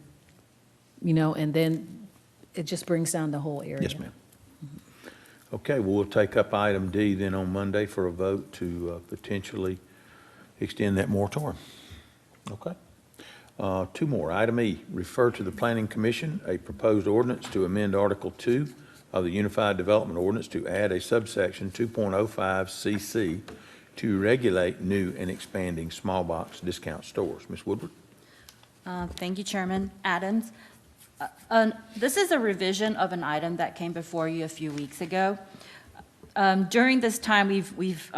and then it just brings down the whole area. Yes, ma'am. Okay, well, we'll take up item D then on Monday for a vote to potentially extend that moratorium. Okay. Two more. Item E, refer to the Planning Commission a proposed ordinance to amend Article 2 of the Unified Development Ordinance to add a subsection 2.05 CC to regulate new and expanding small box discount stores. Ms. Woodward? Thank you, Chairman Adams. This is a revision of an item that came before you a few weeks ago. During this time, we've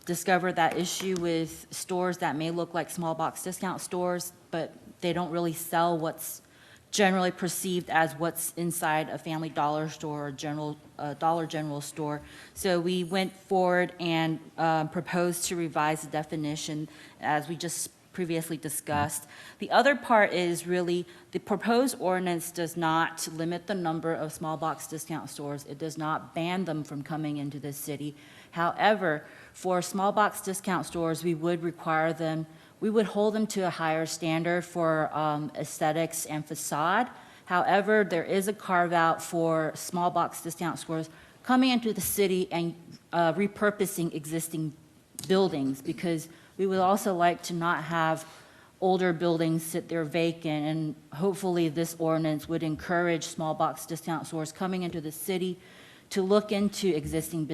discovered that issue with stores that may look like small box discount stores, but they don't really sell what's generally perceived as what's inside a Family Dollar store or Dollar General store. So we went forward and proposed to revise the definition as we just previously discussed. The other part is really the proposed ordinance does not limit the number of small box discount stores. It does not ban them from coming into the city. However, for small box discount stores, we would hold them to a higher standard for aesthetics and facade. However, there is a carve out for small box discount stores coming into the city and repurposing existing buildings, because we would also like to not have older buildings sit there vacant, and hopefully this ordinance would encourage small box discount stores coming into the city to look into existing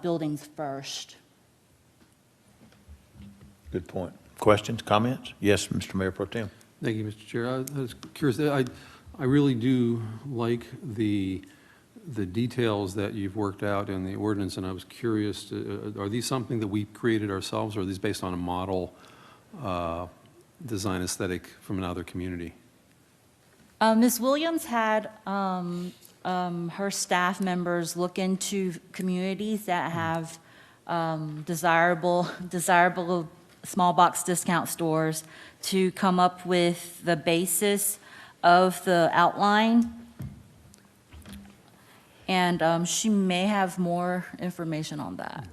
buildings first. Good point. Questions, comments? Yes, Mr. Mayor Pro Tem. Thank you, Mr. Chair. I was curious, I really do like the details that you've worked out in the ordinance, and I was curious, are these something that we created ourselves, or are these based on a model design aesthetic from another community? Ms. Williams had her staff members look into communities that have desirable small box discount stores to come up with the basis of the outline. And she may have more information on that.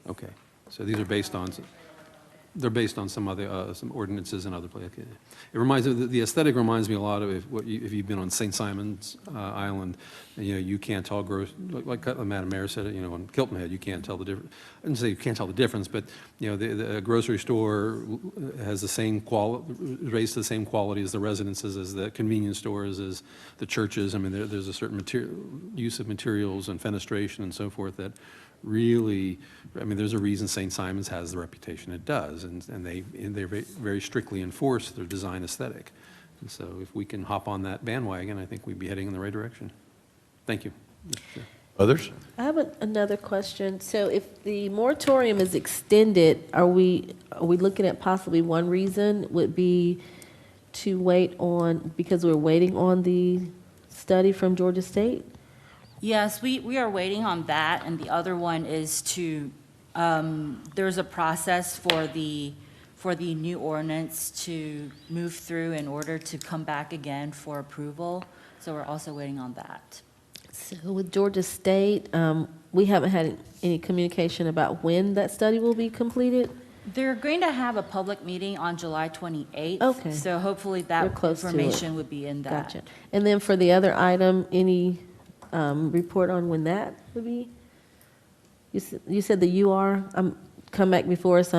Okay, so these are based on some other, some ordinances and other places. Okay. It reminds me, the aesthetic reminds me a lot of if you've been on St. Simon's Island, and, you can't tell like Madam Mayor said, on Hilton Head, you can't tell the difference. I didn't say you can't tell the difference, but, the grocery store has the same raised to the same quality as the residences, as the convenience stores, as the churches. I mean, there's a certain use of materials and fenestration and so forth that really, there's a reason St. Simon's has the reputation it does, and they very strictly enforce their design aesthetic. And so if we can hop on that bandwagon, I think we'd be heading in the right direction. Thank you, Mr. Chair. Others? I have another question. So if the moratorium is extended, are we looking at possibly one reason would be to wait on, because we're waiting on the study from Georgia State? Yes, we are waiting on that, and the other one is to, there's a process for the new ordinance to move through in order to come back again for approval, so we're also waiting on that. So with Georgia State, we haven't had any communication about when that study will be completed? They're going to have a public meeting on July 28th. Okay. So hopefully They're that close to it. information would be in that. Gotcha. And then for the other item, any report on when that would be? You said the UR, come back before us,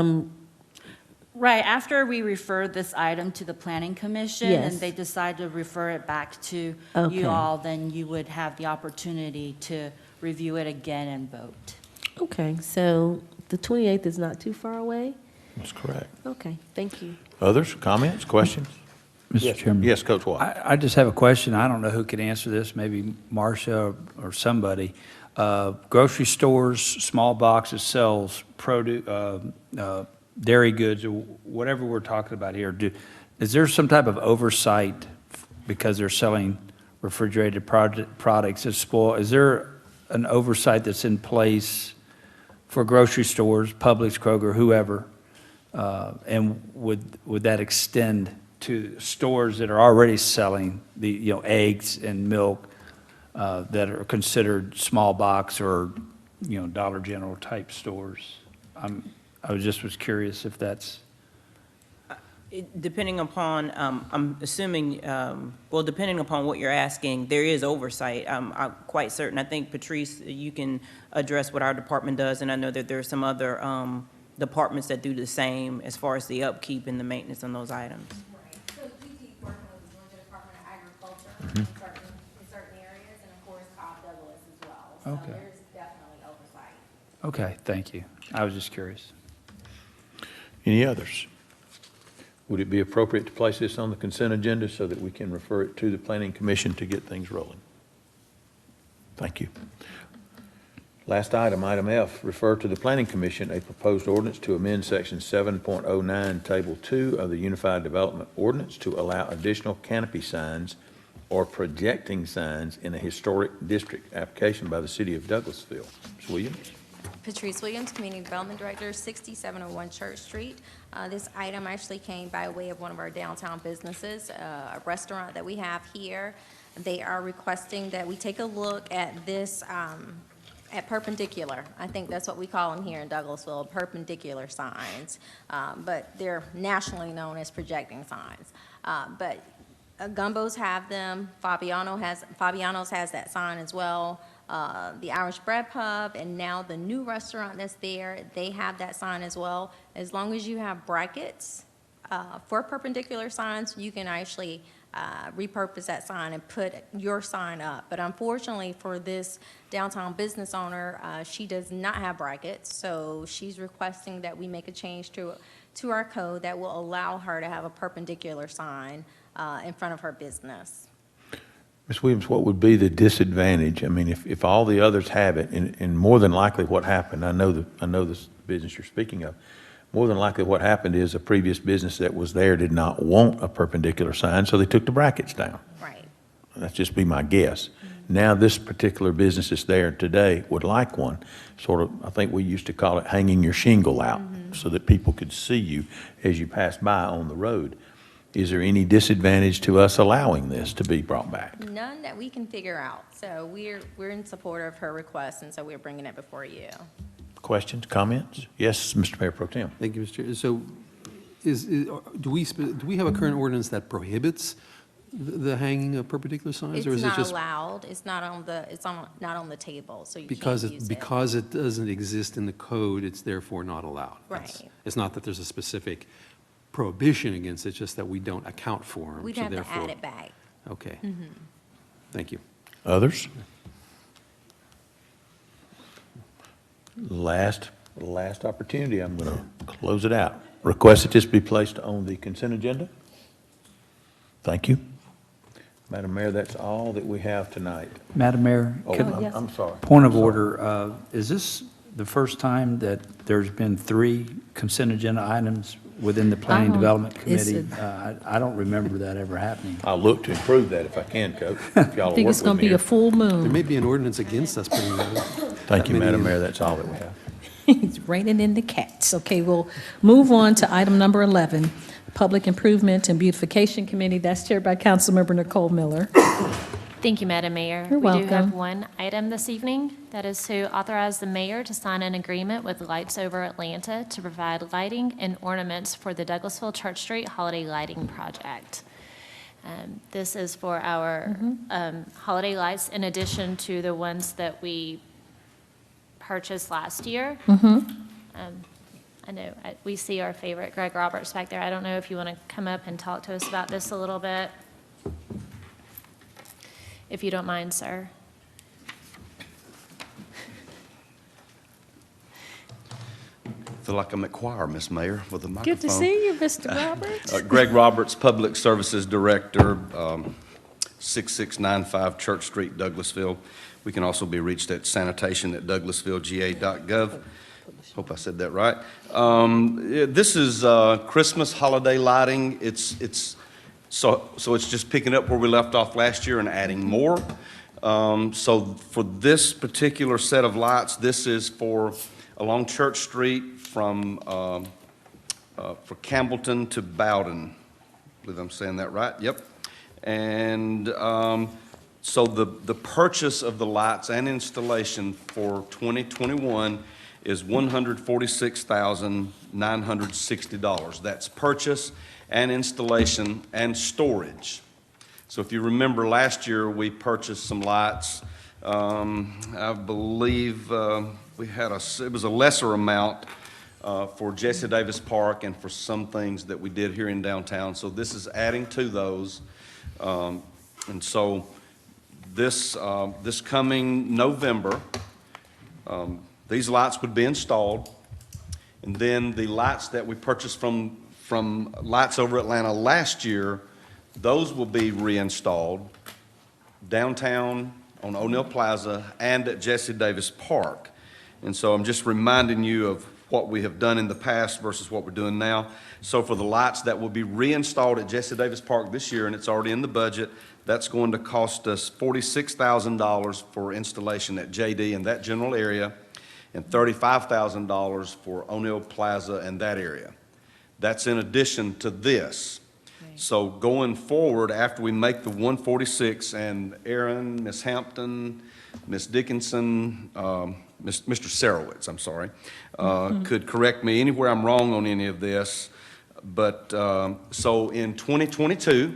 Right, after we refer this item to the planning commission Yes. and they decide to refer it back to Okay. you all, then you would have the opportunity to review it again and vote. okay, so the 28th is not too far away? That's correct. Okay, thank you. Others, comments, questions? Mr. Chairman. Yes, Coach Watt. I just have a question. I don't know who could answer this, maybe Marcia or somebody. Grocery stores, small boxes sells produce, dairy goods, or whatever we're talking about here. Is there some type of oversight because they're selling refrigerated products that spoil? Is there an oversight that's in place for grocery stores, Publix, Kroger, whoever? And would that extend to stores that are already selling the, eggs and milk that are considered small box or, Dollar General type stores? I was curious if that's. Depending upon, I'm assuming, depending upon what you're asking, there is oversight. I'm quite certain. I think, Patrice, you can address what our department does, and I know that there are some other departments that do the same as far as the upkeep and the maintenance on those items. Right, so GT working with the Georgia Department of Agriculture in certain areas, and of course Cobb Douglas as well. So Okay. there's definitely oversight. Okay, thank you. I was just curious. Any others? Would it be appropriate to place this on the consent agenda so that we can refer it to the Planning Commission to get things rolling? Thank you. Last item, item F, refer to the Planning Commission a proposed ordinance to amend section 7.09, table 2 of the Unified Development Ordinance to allow additional canopy signs or projecting signs in a historic district application by the city of Douglasville. Ms. Williams? Patrice Williams, Community Development Director, 6701 Church Street. This item actually came by way of one of our downtown businesses, a restaurant that we have here. They are requesting that we take a look at this, at perpendicular. I think that's what we call them here in Douglasville, perpendicular signs. But they're nationally known as projecting signs. But Gumbo's have them, Fabiano's has that sign as well. The Irish Bread Pub, and now the new restaurant that's there, they have that sign as well. As long as you have brackets for perpendicular signs, you can actually repurpose that sign and put your sign up. But unfortunately for this downtown business owner, she does not have brackets, so she's requesting that we make a change to our code that will allow her to have a perpendicular sign in front of her business. Ms. Williams, what would be the disadvantage? I mean, if all the others have it, and more than likely what happened, I know this business you're speaking of, more than likely what happened is a previous business that was there did not want a perpendicular sign, so they took the brackets down. Right. That's just be my guess. Now this particular business that's there today would like one, sort of, I think we used to call it hanging your shingle out so that people could see you as you pass by on the road. Is there any disadvantage to us allowing this to be brought back? None that we can figure out. So we're in support of her request, and so we're bringing it before you. Questions, comments? Yes, Mr. Mayor Pro Tem. Thank you, Mr. Chair. So do we have a current ordinance that prohibits the hanging of perpendicular signs? Or It's is it not just allowed. It's not on the table, so you because can't use it. because it doesn't exist in the code, it's therefore not allowed? Right. It's not that there's a specific prohibition against it, just that we don't account for them. We'd so have to therefore- add it back. Okay. Thank you. Others? Last opportunity, I'm going to close it out. Request that this be placed on the consent agenda. Thank you. Madam Mayor, that's all that we have tonight. Madam Mayor? Oh, could- I'm sorry. Point of order, is this the first time that there's been 3 consent agenda items within the Planning Development Is Committee. it- I don't remember that ever happening. I'll look to improve that if I can, Coach, if y'all I will think work it's going with to me be a here. full There moon. may be an ordinance against us putting that. Thank you, that many Madam in. Mayor, that's all that we have. It's raining in the cats. Okay, we'll move on to item number 11, Public Improvement and Beautification Committee. That's chaired by Councilmember Nicole Miller. Thank you, Madam Mayor. You're We do welcome. have one item this evening. That is to authorize the mayor to sign an agreement with Lights Over Atlanta to provide lighting and ornaments for the Douglasville Church Street Holiday Lighting Project. This is for our holiday lights in addition to the ones that we purchased last year. I know we see our favorite Greg Roberts back there. I don't know if you want to come up and talk to us about this a little bit, if you don't mind, sir. Feel like I'm at choir, Miss Mayor, with a microphone. Good to see you, Mr. Roberts. Greg Roberts, Public Services Director, 6695 Church Street, Douglasville. We can also be reached at sanitation@douglasvillega.gov. Hope I said that right. This is Christmas holiday lighting. So it's just picking up where we left off last year and adding more. So for this particular set of lights, this is for along Church Street from for Campbellton to Bowden. I believe I'm saying that right. Yep. And so the purchase of the lights and installation for 2021 is $146,960. That's purchase and installation and storage. So if you remember last year, we purchased some lights. I believe we had it was a lesser amount for Jesse Davis Park and for some things that we did here in downtown. So this is adding to those. And so this coming November, these lights would be installed. And then the lights that we purchased from Lights Over Atlanta last year, those will be reinstalled downtown on O'Neill Plaza and at Jesse Davis Park. And so I'm just reminding you of what we have done in the past versus what we're doing now. So for the lights that will be reinstalled at Jesse Davis Park this year, and it's already in the budget, that's going to cost us $46,000 for installation at JD in that general area and $35,000 for O'Neill Plaza and that area. That's in addition to this. So going forward, after we make the 146, and Aaron, Ms. Hampton, Ms. Dickinson, Mr. Sarowitz, I'm sorry, could correct me anywhere I'm wrong on any of this. But so in 2022,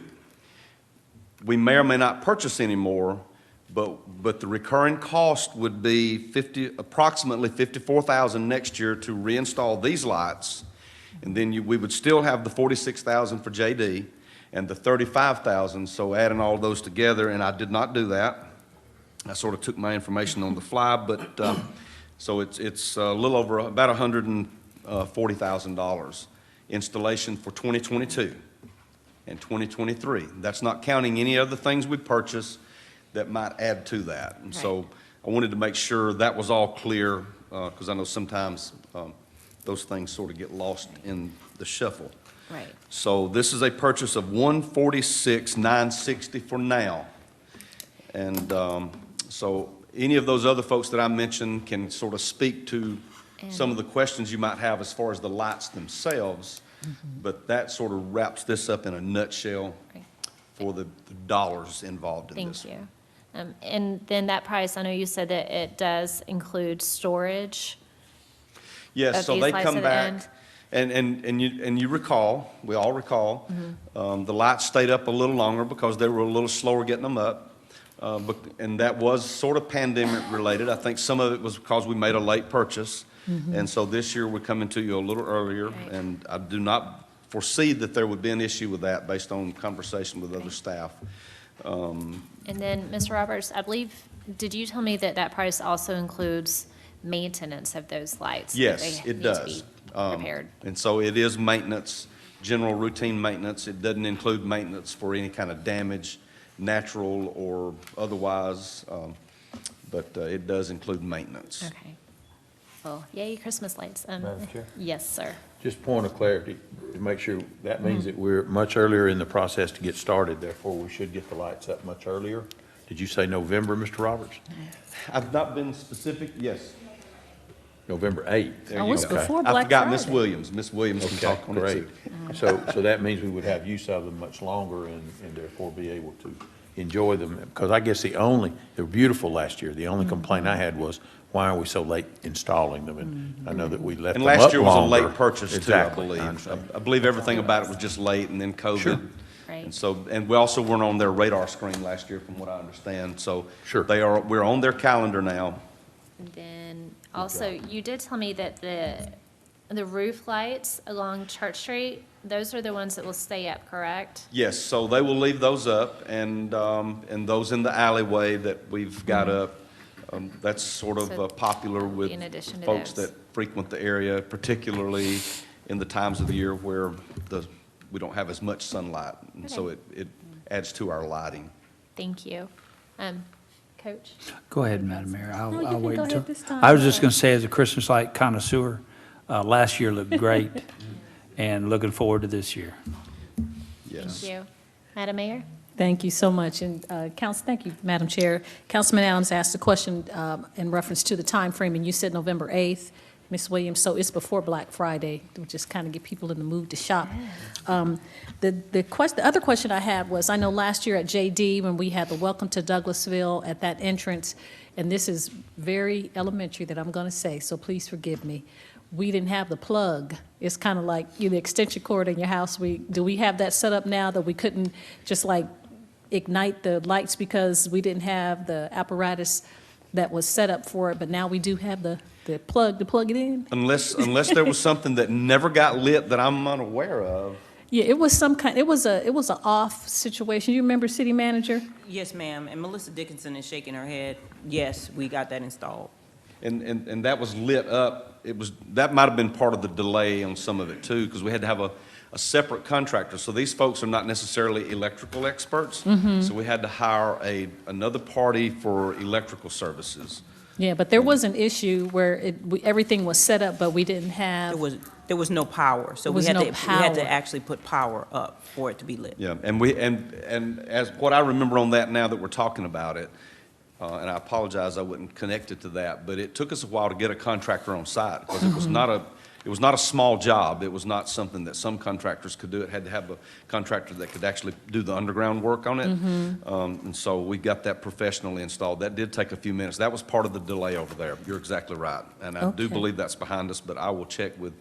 we may or may not purchase any more, but the recurring cost would be approximately $54,000 next year to reinstall these lights. And then we would still have the $46,000 for JD and the $35,000. So adding all those together, and I did not do that. I sort of took my information on the fly, but so it's a little over about $140,000 installation for 2022 and 2023. That's not counting any other things we purchase that might add to that. And so I wanted to make sure that was all clear because I know sometimes those things sort of get lost in the shuffle. Right. So this is a purchase of $146,960 for now. And so any of those other folks that I mentioned can sort of speak to some of the questions you might have as far as the lights themselves. But that sort of wraps this up in a nutshell for the dollars involved in this. Thank you. And then that price, I know you said that it does include storage. Yes, Of so these they lights come at the back, and you recall, we all recall, the lights stayed up a little longer because they were a little slower getting them up. And that was sort of pandemic related. I think some of it was because we made a late purchase. And so this year we're coming to you a little earlier. Right. And I do not foresee that there would be an issue with that based on conversation with other staff. And then, Mr. Roberts, I believe, did you tell me that that price also includes maintenance of those lights? that Yes, they it need to does. be repaired? And so it is maintenance, general routine maintenance. It doesn't include maintenance for any kind of damage, natural or otherwise, but it does include maintenance. Okay. Well, yay, Christmas lights. Madam Chair? Yes, sir. Just point of clarity, to make sure, that means that we're much earlier in the process to get started, therefore we should get the lights up much earlier. Did you say November, Mr. Roberts? I've not been specific, yes. November 8th. There Oh, you it's go. before I Black forgot Miss Friday. Williams. Miss Williams can Okay, talk on it great. too. So that means we would have use of them much longer and therefore be able to enjoy them. Because I guess they were beautiful last year. The only complaint I had was, why are we so late installing them? And I know that we left And them up last year was a longer. late purchase too, I Exactly, believe. understand. I believe everything about it was just late and then Sure. COVID. Right. And so, and we also weren't on their radar screen last year, from what I understand. So Sure. we're on their calendar now. And then also, you did tell me that the roof lights along Church Street, those are the ones that will stay up, correct? Yes, so they will leave those up, and those in the alleyway that we've got up, that's sort of So popular with in addition to folks those. that frequent the area, particularly in the times of the year where we don't have as much sunlight, and so it adds to our lighting. Thank you. Coach? Go ahead, Madam Mayor. No, you I'll can wait go until. ahead this time. I was just going to say, as a Christmas light connoisseur, last year looked great, and looking forward to this year. Yes. Thank you. Madam Mayor? Thank you so much. And thank you, Madam Chair. Councilman Adams asked a question in reference to the time frame, and you said November 8th, Ms. Williams, so it's before Black Friday, to just kind of get people in the mood to shop. The other question I had was, I know last year at JD, when we had the Welcome to Douglasville at that entrance, and this is very elementary that I'm going to say, so please forgive me, we didn't have the plug. It's kind of like the extension cord in your house. Do we have that set up now that we couldn't just like ignite the lights because we didn't have the apparatus that was set up for it, but now we do have the plug to plug it in? Unless there was something that never got lit that I'm unaware of. Yeah, it was it was a off situation. You remember, City Manager? Yes, ma'am, and Melissa Dickinson is shaking her head. Yes, we got that installed. And that was lit up. That might have been part of the delay on some of it too, because we had to have a separate contractor. So these folks are not necessarily electrical experts. So we had to hire another party for electrical services. Yeah, but there was an issue where everything was set up, but we didn't have. There was no power, so There we was had no to power. actually put power up for it to be lit. Yeah, and as what I remember on that now that we're talking about it, and I apologize I wasn't connected to that, but it took us a while to get a contractor on site because it was not a small job. It was not something that some contractors could do. It had to have a contractor that could actually do the underground work on it. And so we got that professionally installed. That did take a few minutes. That was part of the delay over there. You're exactly right. And I do Okay. believe that's behind us, but I will check with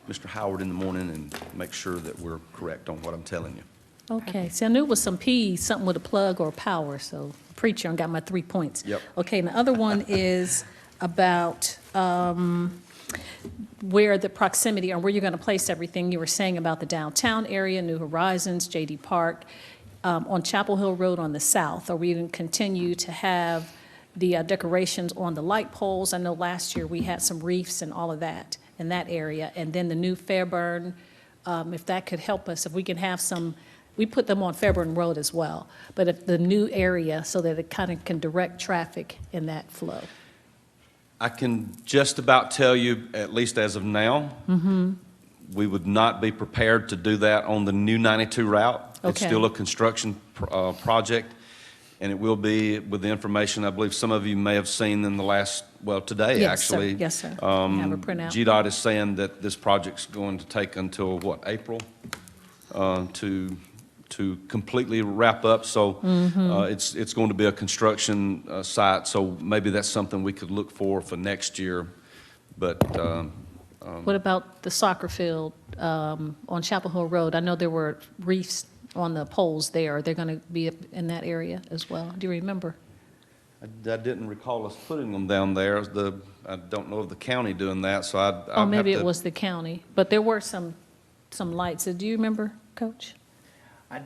Mr. Howard in the morning and make sure that we're correct on what I'm telling you. Okay, see, I knew it was some P's, something with a plug or a power, so preacher, I got my 3 points. Yep. Okay, and the other one is about where the proximity, or where you're going to place everything. You were saying about the downtown area, New Horizons, JD Park, on Chapel Hill Road on the south. Are we going to continue to have the decorations on the light poles? I know last year we had some reefs and all of that in that area. And then the new Fairburn, if that could help us, if we can have some, we put them on Fairburn Road as well, but if the new area so that it kind of can direct traffic in that flow. I can just about tell you, at least as of now, we would not be prepared to do that on the new 92 route. It's Okay. still a construction project, and it will be with the information I believe some of you may have seen in the last, well, today, Yes, sir. actually. Yes, sir. I have a printout. GDOT is saying that this project's going to take until, what, April, to completely wrap up. So it's going to be a construction site, so maybe that's something we could look for next year. But What about the soccer field on Chapel Hill Road? I know there were reefs on the poles there. Are they going to be in that area as well? Do you remember? I didn't recall us putting them down there. I don't know of the county doing that, so Oh, maybe it was the county, but there were some lights. Do you remember, Coach? I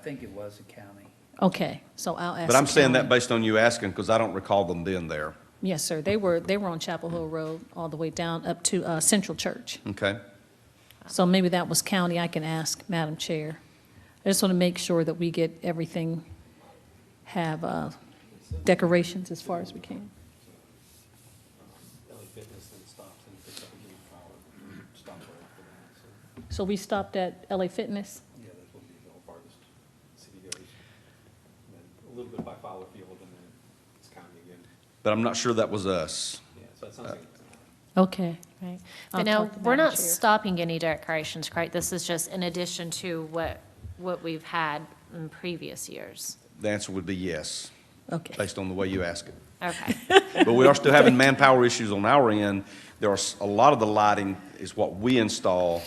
think it was a county. Okay, so I'll ask. But I'm the saying that county. based on you asking, because I don't recall them being there. Yes, sir. They were on Chapel Hill Road all the way down up to Central Church. Okay? So maybe that was county. I can ask Madam Chair. I just want to make sure that we get everything, have decorations as far as we can. So we stopped at LA Fitness? Yeah, that's what the farthest city goes. And then a little bit by Fowler Field, and then it's county again. But I'm not sure that was us. Yeah, so that sounds like. Okay. Right. I'll But now, talk to we're Madam not Chair. stopping any decorations, correct? This is just in addition to what we've had in previous years. The answer would be yes, Okay. based on the way you ask it. Okay. But we are still having manpower issues on our end. There are a lot of the lighting is what we install,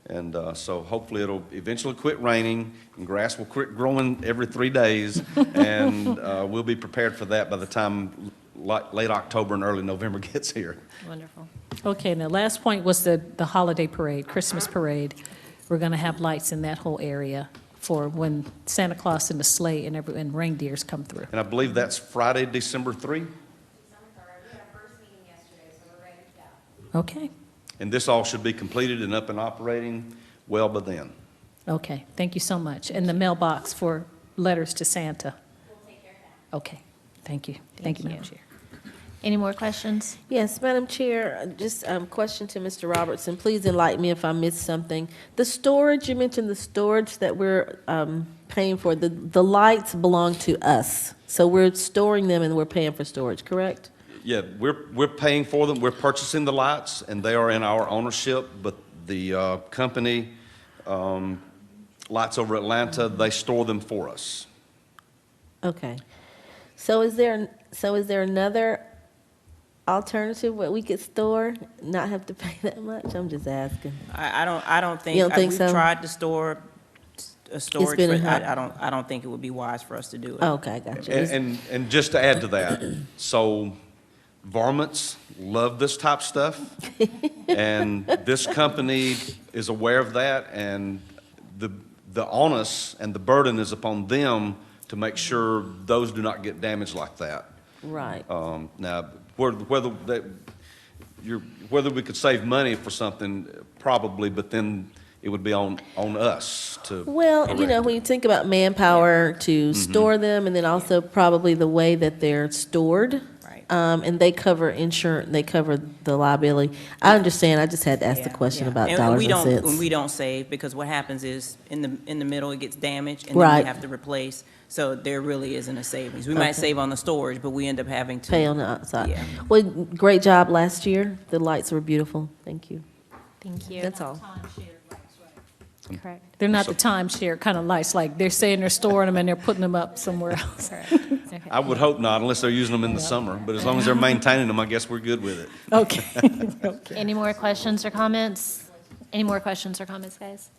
and so hopefully it'll eventually quit raining, and grass will quit growing every 3 days, and we'll be prepared for that by the time late October and early November gets here. Wonderful. Okay, and the last point was the holiday parade, Christmas parade. We're going to have lights in that whole area for when Santa Claus and the sleigh and reindeers come through. And I believe that's Friday, December 3, We had our first meeting yesterday, so we're ready to go. Okay, and this all should be completed and up and operating well by then. okay, thank you so much. And the mailbox for letters to Santa. We'll take care of that. Okay, thank you. Thank you, Madam Chair. Any more questions? Yes, Madam Chair, just question to Mr. Robertson. Please enlighten me if I missed something. The storage, you mentioned the storage that we're paying for, the lights belong to us. So we're storing them and we're paying for storage, correct? Yeah, we're paying for them. We're purchasing the lights, and they are in our ownership, but the company, Lights Over Atlanta, they store them for us. Okay. So is there another alternative where we could store, not have to pay that much? I'm just asking. I don't think. You don't think we've so? tried to store a storage, been but a I don't think it would be wise for us to do it. Okay, I got you. And just to add to that, so varmints love this type of stuff, and this company is aware of that, and the onus and the burden is upon them to make sure those do not get damaged like that. Right. Now, whether we could save money for something, probably, but then it would be on us to. Well, correct it. when you think about manpower to store them, and then also probably the way that they're stored. Right. And they cover insurance, they cover the liability. I understand, I just had to ask the Yeah, question yeah. about And dollars we and don't- cents. And we don't save, because what happens is, in the middle, it gets damaged, and then Right. we have to replace. So there really isn't a savings. We might Okay. save on the storage, but we end up having to. Pay on the outside. Yeah. Well, great job last year. The lights were beautiful. Thank you. Thank you. That's all. Correct. They're not the timeshare kind of lights, like they're saying they're storing them and they're putting them up somewhere else. Correct. Okay. I would hope not, unless they're using them in the summer, but as long as they're maintaining them, I guess we're good with it. Okay. Okay. Any more questions or comments? Any more questions or comments, guys?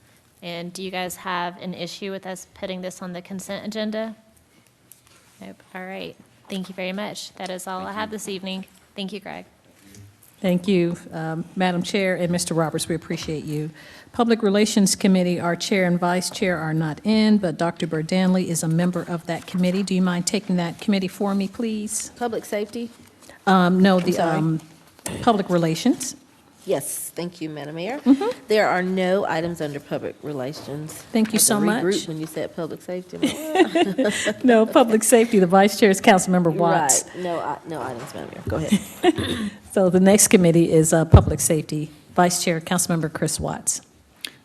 And do you guys have an issue with us putting this on the consent agenda? Nope. All right. Thank you very much. That is all I have this evening. Thank you, Greg. Thank you, Madam Chair and Mr. Roberts, we appreciate you. Public Relations Committee, our chair and vice chair are not in, but Dr. Danley is a member of that committee. Do you mind taking that committee for me, please? Public safety? No, sorry. the Public Relations. Yes, thank you, Madam Mayor. There are no items under public relations. Thank you Had to so much. regroup when you said public safety. No, Public Safety, the vice chair is Councilmember Watts. Right, no items, Madam Mayor. Go ahead. So the next committee is Public Safety, Vice Chair, Councilmember Chris Watts.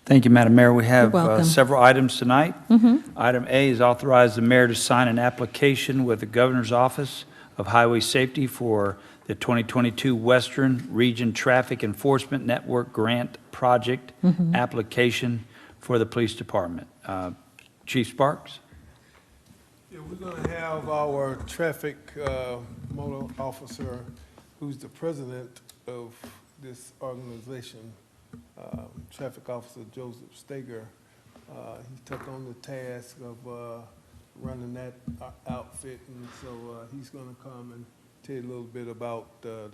Thank you, Madam Mayor. We have welcome. several items tonight. Item A is authorize the mayor to sign an application with the Governor's Office of Highway Safety for the 2022 Western Region Traffic Enforcement Network Grant Project application for the Police Department. Chief Sparks? Yeah, we're going to have our traffic motor officer, who's the president of this organization, Traffic Officer Joseph Steger. He took on the task of running that outfit, and so he's going to come and tell you a little bit about the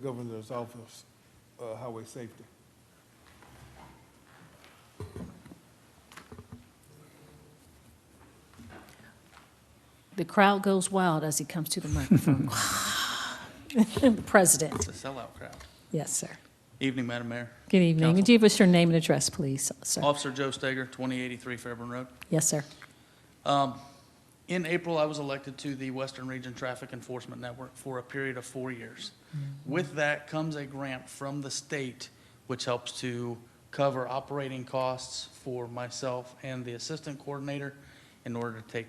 Governor's Office, Highway Safety. The crowd goes wild as he comes to the microphone. The President. It's a sellout crowd. Yes, sir. Evening, Madam Mayor. Good evening. Council. Would you give us your name and address, please, sir? Officer Joe Steger, 2083 Fairburn Road. Yes, sir. In April, I was elected to the Western Region Traffic Enforcement Network for a period of 4 years. With that comes a grant from the state, which helps to cover operating costs for myself and the assistant coordinator in order to take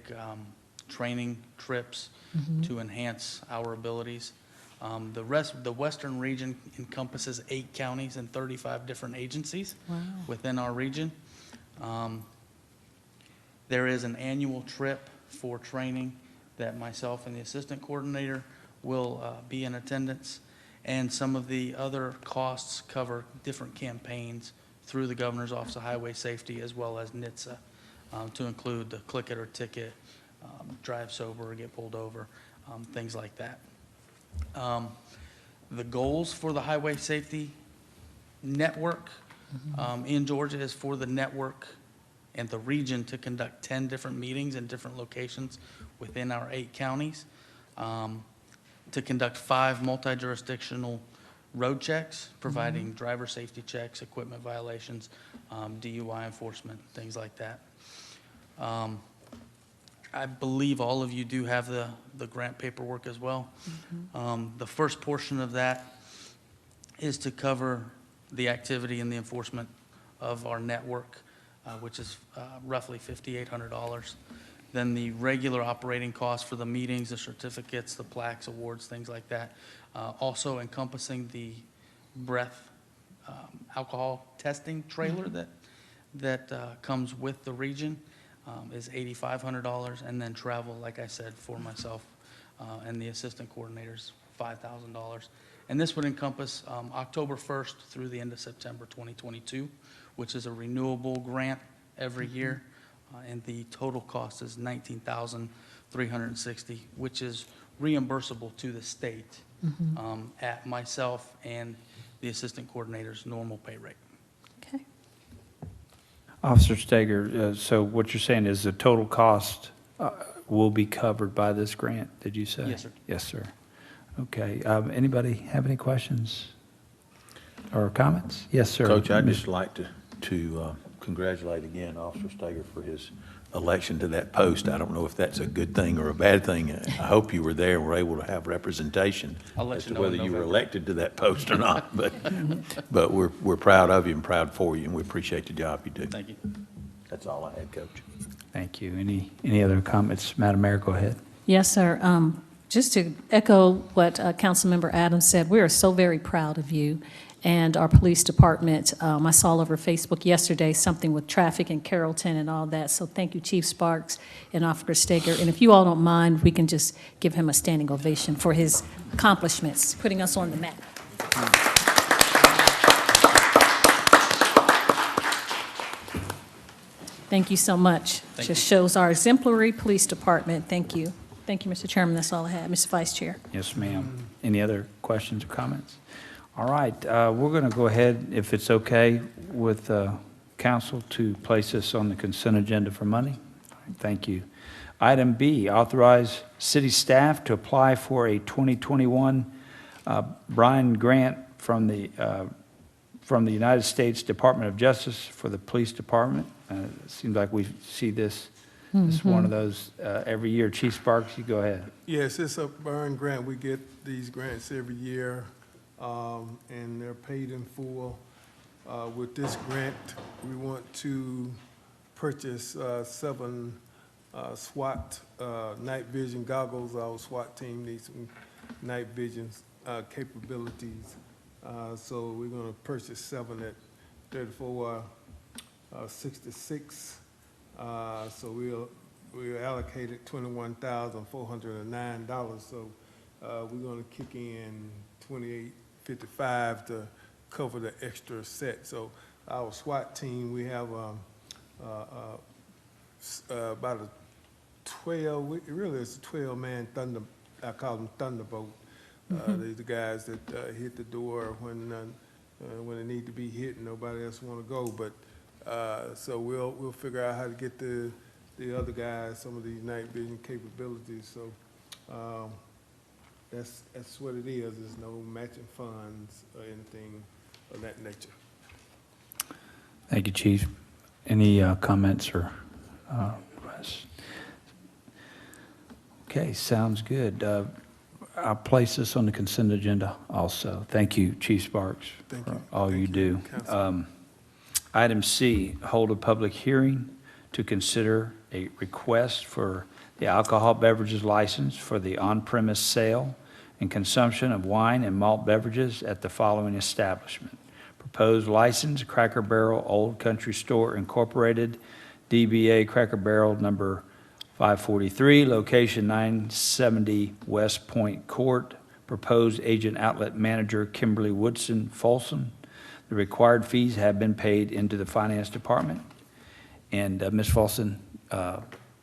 training trips to enhance our abilities. The Western region encompasses 8 counties and 35 different agencies within our region. There is an annual trip for training that myself and the assistant coordinator will be in attendance, and some of the other costs cover different campaigns through the Governor's Office of Highway Safety as well as NHTSA, to include the click it or ticket, drive sober or get pulled over, things like that. The goals for the Highway Safety Network in Georgia is for the network and the region to conduct 10 different meetings in different locations within our 8 counties, to conduct 5 multi-jurisdictional road checks, providing driver safety checks, equipment violations, DUI enforcement, things like that. I believe all of you do have the grant paperwork as well. The first portion of that is to cover the activity and the enforcement of our network, which is roughly $5,800. Then the regular operating costs for the meetings, the certificates, the plaques, awards, things like that, also encompassing the breath alcohol testing trailer that comes with the region, is $8,500, and then travel, like I said, for myself and the assistant coordinators, $5,000. And this would encompass October 1st through the end of September 2022, which is a renewable grant every year, and the total cost is $19,360, which is reimbursable to the state at myself and the assistant coordinator's normal pay rate. Okay. Officer Steger, so what you're saying is the total cost will be covered by this grant, did you say? Yes, sir. Yes, sir. Okay. Anybody have any questions or comments? Yes, sir. Coach, I'd just like to congratulate again Officer Steger for his election to that post. I don't know if that's a good thing or a bad thing. I hope you were there and were able to have representation as to whether you were elected to that post or not. But we're proud of you and proud for you, and we appreciate the job you do. Thank you. That's all I had, Coach. Thank you. Any other comments? Madam Mayor, go ahead. Yes, sir. Just to echo what Councilmember Adams said, we are so very proud of you and our police department. I saw all over Facebook yesterday something with traffic in Carrollton and all that. So thank you, Chief Sparks and Officer Steger. And if you all don't mind, we can just give him a standing ovation for his accomplishments, putting us on the map. Thank you so much. Just shows our exemplary police department. Thank you. Thank you, Mr. Chairman. That's all I had. Mr. Vice Chair. Yes, ma'am. Any other questions or comments? All right, we're going to go ahead, if it's okay with council, to place this on the consent agenda for money. Thank you. Item B, authorize city staff to apply for a 2021 Bryan grant from the United States Department of Justice for the police department. It seems like we see this. This is one of those every year. Chief Sparks, you go ahead. Yes, it's a Bryan grant. We get these grants every year, and they're paid in full. With this grant, we want to purchase 7 SWAT night vision goggles. Our SWAT team needs some night vision capabilities. So we're going to purchase 7 at $34.66. So we allocated $21,409. So we're going to kick in $28.55 to cover the extra set. So our SWAT team, we have about a 12. Really, it's a 12-man thunder. I call them Thunderbolt. They're the guys that hit the door when it need to be hit and nobody else want to go. But so we'll figure out how to get the other guys some of these night vision capabilities. So that's what it is. There's no matching funds or anything of that nature. Thank you, Chief. Any comments or requests? Okay, sounds good. I'll place this on the consent agenda also. Thank you, Chief Sparks, for all you do. Item C, hold a public hearing to consider a request for the alcohol beverages license for the on-premise sale and consumption of wine and malt beverages at the following establishment. Proposed license, Cracker Barrel Old Country Store Incorporated, DBA Cracker Barrel number 543, location 970 West Point Court. Proposed agent outlet manager Kimberly Woodson Folsom. The required fees have been paid into the finance department. And Ms. Folsom,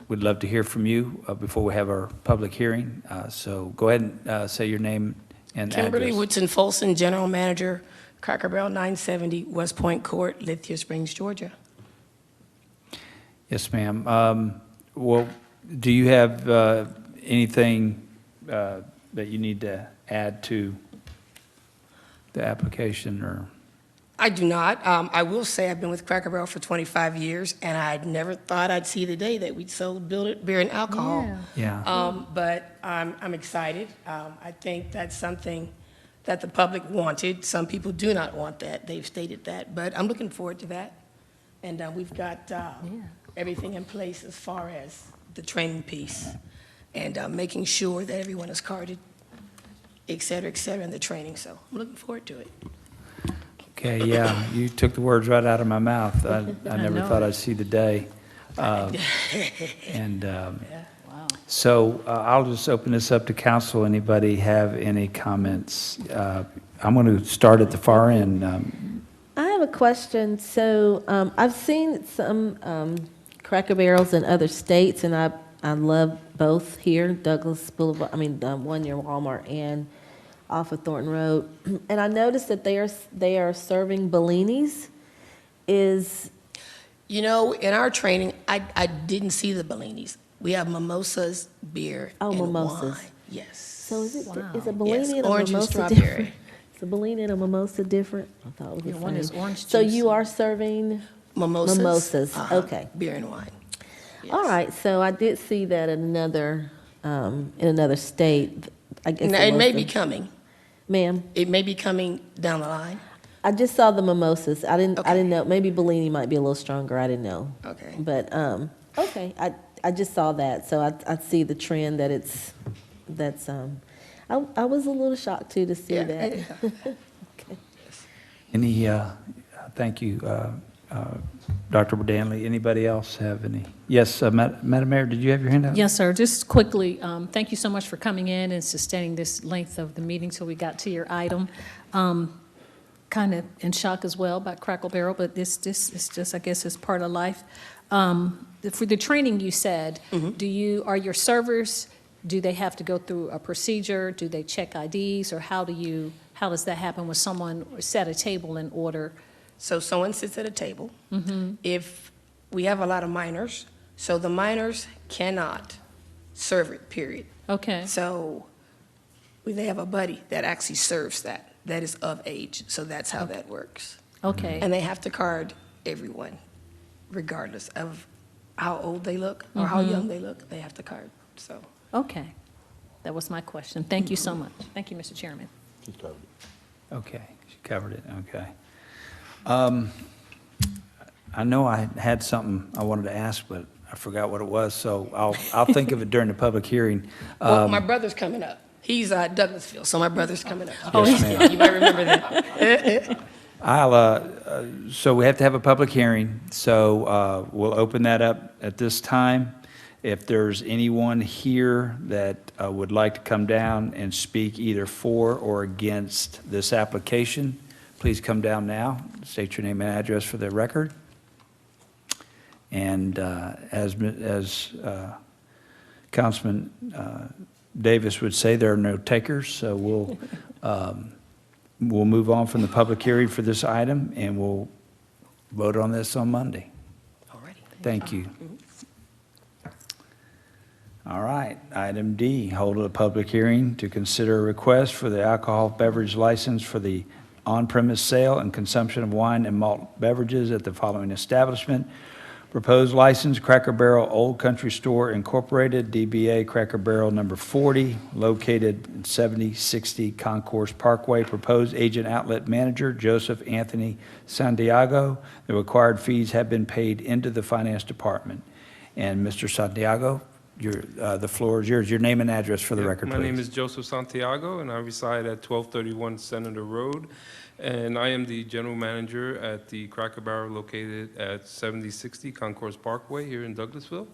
we'd love to hear from you before we have our public hearing. So go ahead and say your name and Kimberly address. Woodson Folsom, General Manager, Cracker Barrel 970 West Point Court, Lithia Springs, Georgia. Yes, ma'am. Well, do you have anything that you need to add to the application, or? I do not. I will say I've been with Cracker Barrel for 25 years, and I never thought I'd see the day that we'd sold beer and alcohol. Yeah. But I'm excited. I think that's something that the public wanted. Some people do not want that. They've stated that. But I'm looking forward to that. And we've got everything in place as far as the training piece and making sure that everyone is carded, et cetera, in the training. So I'm looking forward to it. Okay, yeah, you took the words right out of my mouth. I never thought I'd see the day. So I'll just open this up to council. Anybody have any comments? I'm going to start at the far end. I have a question. So I've seen some Cracker Barrels in other states, and I love both here, Douglas Boulevard, one near Walmart and off of Thornton Road. And I noticed that they are serving Bellinis. You know, in our training, I didn't see the Bellinis. We have mimosas, beer, and mimosas. wine. Yes. So is a Bellini and a orange and mimosa strawberry. different? Is a Bellini and a mimosa different? I thought it was the same. One is orange juice. So you are serving Mimosas. mimosas? Okay. Beer and wine. All right. So I did see that in another state. I guess Now, it may be coming. Ma'am, It may be coming down the line. I just saw the mimosas. I didn't know. Maybe Bellini might be a little stronger. I didn't know. Okay. But okay. I just saw that, so I see the trend that I was a little shocked too to see that. Okay. Any, thank you, Dr. Danley. Anybody else have any? Yes, Madam Mayor, did you have your hand up? Yes, sir. Just quickly, thank you so much for coming in and sustaining this length of the meeting till we got to your item. Kind of in shock as well about Cracker Barrel, but this is just, I guess, is part of life. For the training you said, are your servers, do they have to go through a procedure? Do they check IDs, or how does that happen when someone set a table in order? So someone sits at a table. If we have a lot of minors, so the minors cannot serve it, period. Okay. So they have a buddy that actually serves that is of age. So that's how that works. Okay. And they have to card everyone, regardless of how old they look or how young they look, they have to card, so. Okay. That was my question. Thank you so much. Thank you, Mr. Chairman. Okay, she covered it, okay. I know I had something I wanted to ask, but I forgot what it was, so I'll think of it during the public hearing. Well, my brother's coming up. He's Douglasville, so my brother's coming up. Yes, ma'am. You might remember that. So we have to have a public hearing, so we'll open that up at this time. If there's anyone here that would like to come down and speak either for or against this application, please come down now, state your name and address for the record. And as Councilman Davis would say, there are no takers, so we'll move on from the public hearing for this item, and we'll vote on this on Monday. Alrighty. Thank you. All right, item D, hold a public hearing to consider a request for the alcohol beverage license for the on-premise sale and consumption of wine and malt beverages at the following establishment. Proposed license, Cracker Barrel Old Country Store Incorporated, DBA Cracker Barrel number 40, located at 7060 Concourse Parkway. Proposed agent outlet manager, Joseph Anthony Santiago. The required fees have been paid into the finance department. And Mr. Santiago, the floor is yours. Your name and address for the record, please. My name is Joseph Santiago, and I reside at 1231 Senator Road. And I am the general manager at the Cracker Barrel located at 7060 Concourse Parkway here in Douglasville.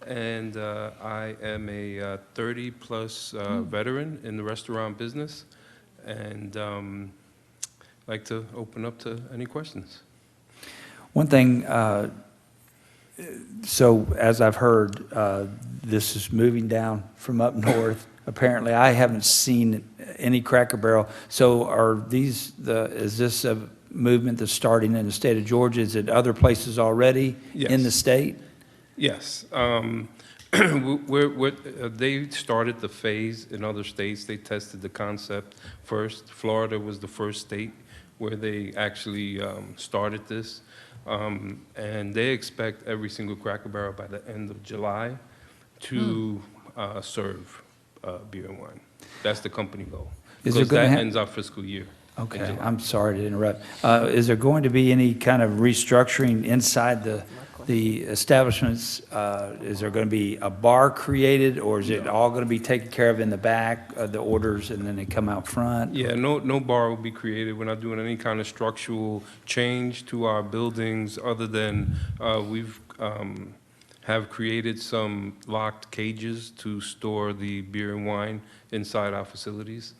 And I am a 30-plus veteran in the restaurant business, and like to open up to any questions. One thing, so as I've heard, this is moving down from up north. Apparently, I haven't seen any Cracker Barrel. So are these, is this a movement that's starting in the state of Georgia? Is it other places already in the state? Yes. They started the phase in other states. They tested the concept first. Florida was the first state where they actually started this. And they expect every single Cracker Barrel by the end of July to serve beer and wine. That's the company goal. Because that ends our fiscal year. Okay, I'm sorry to interrupt. Is there going to be any kind of restructuring inside the establishments? Is there going to be a bar created, or is it all going to be taken care of in the back, the orders, and then they come out front? Yeah, no bar will be created. We're not doing any kind of structural change to our buildings other than we've have created some locked cages to store the beer and wine inside our facilities.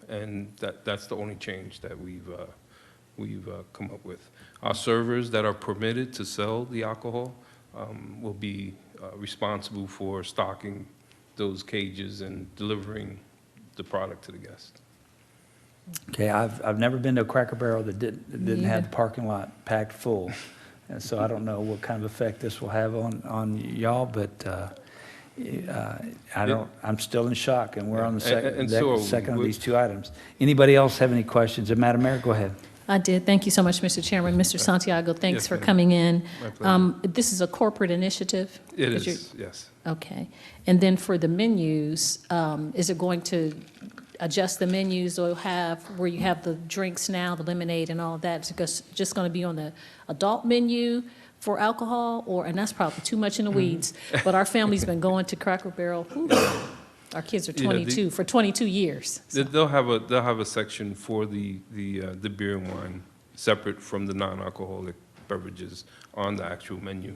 And that's the only change that we've come up with. Our servers that are permitted to sell the alcohol will be responsible for stocking those cages and delivering the product to the guest. Okay, I've never been to a Cracker Barrel that didn't have the parking lot packed full. And so I don't know what kind of effect this will have on y'all, but I'm still in shock, and we're on the second of these two items. Anybody else have any questions? Madam Mayor, go ahead. I did. Thank you so much, Mr. Chairman. Mr. Santiago, thanks for coming in. My pleasure. This is a corporate initiative? It is, yes. Okay. And then for the menus, is it going to adjust the menus or have, where you have the drinks now, the lemonade and all of that, it's just going to be on the adult menu for alcohol, and that's probably too much in the weeds, but our family's been going to Cracker Barrel. Our kids are 22 for 22 years. So. They'll have a section for the beer and wine separate from the non-alcoholic beverages on the actual menu.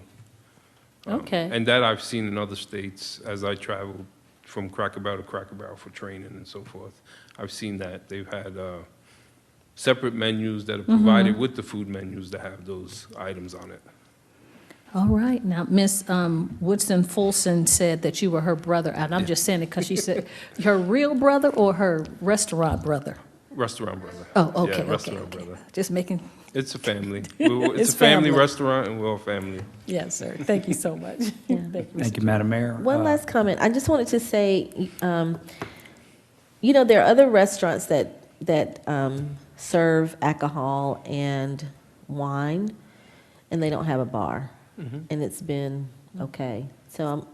Okay. And that I've seen in other states as I traveled from Cracker Barrel to Cracker Barrel for training and so forth. I've seen that they've had separate menus that are provided with the food menus that have those items on it. All right. Now, Ms. Woodson Folsom said that you were her brother, and I'm just saying it because she said her real brother or her restaurant brother? Restaurant brother. Oh, okay, yeah, restaurant brother. Just making. It's a family. It's a family restaurant, and we're all family. Yes, sir. Thank you so much. Thank you, Madam Mayor. One last comment. I just wanted to say, there are other restaurants that serve alcohol and wine, and they don't have a bar. And it's been okay. So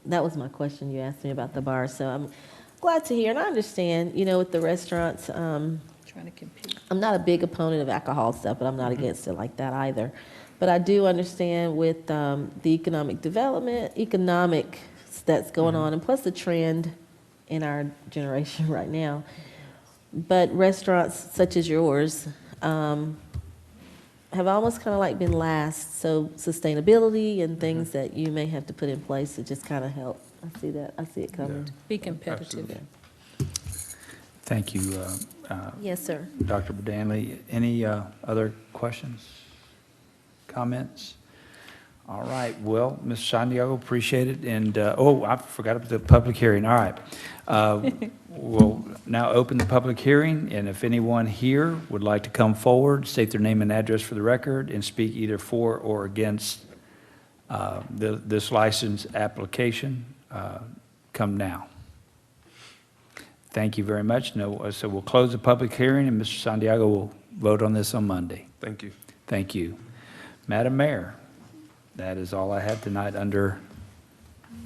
that was my question you asked me about the bar. So I'm glad to hear, and I understand, with the restaurants. Trying to compete. I'm not a big opponent of alcohol stuff, but I'm not against it like that either. But I do understand with the economics that's going on, and plus the trend in our generation right now. But restaurants such as yours have almost kind of like been last. So sustainability and things that you may have to put in place to just kind of help. I see that. I see it coming. Be competitive. Absolutely. Thank you. Yes, sir. Dr. Danley. Any other questions, comments? All right. Well, Ms. Santiago, appreciate it. And, I forgot about the public hearing. All right. We'll now open the public hearing, and if anyone here would like to come forward, state their name and address for the record, and speak either for or against this license application, come now. Thank you very much. No, so we'll close the public hearing, and Mr. Santiago will vote on this on Monday. Thank you. Thank you. Madam Mayor, That is all I have tonight under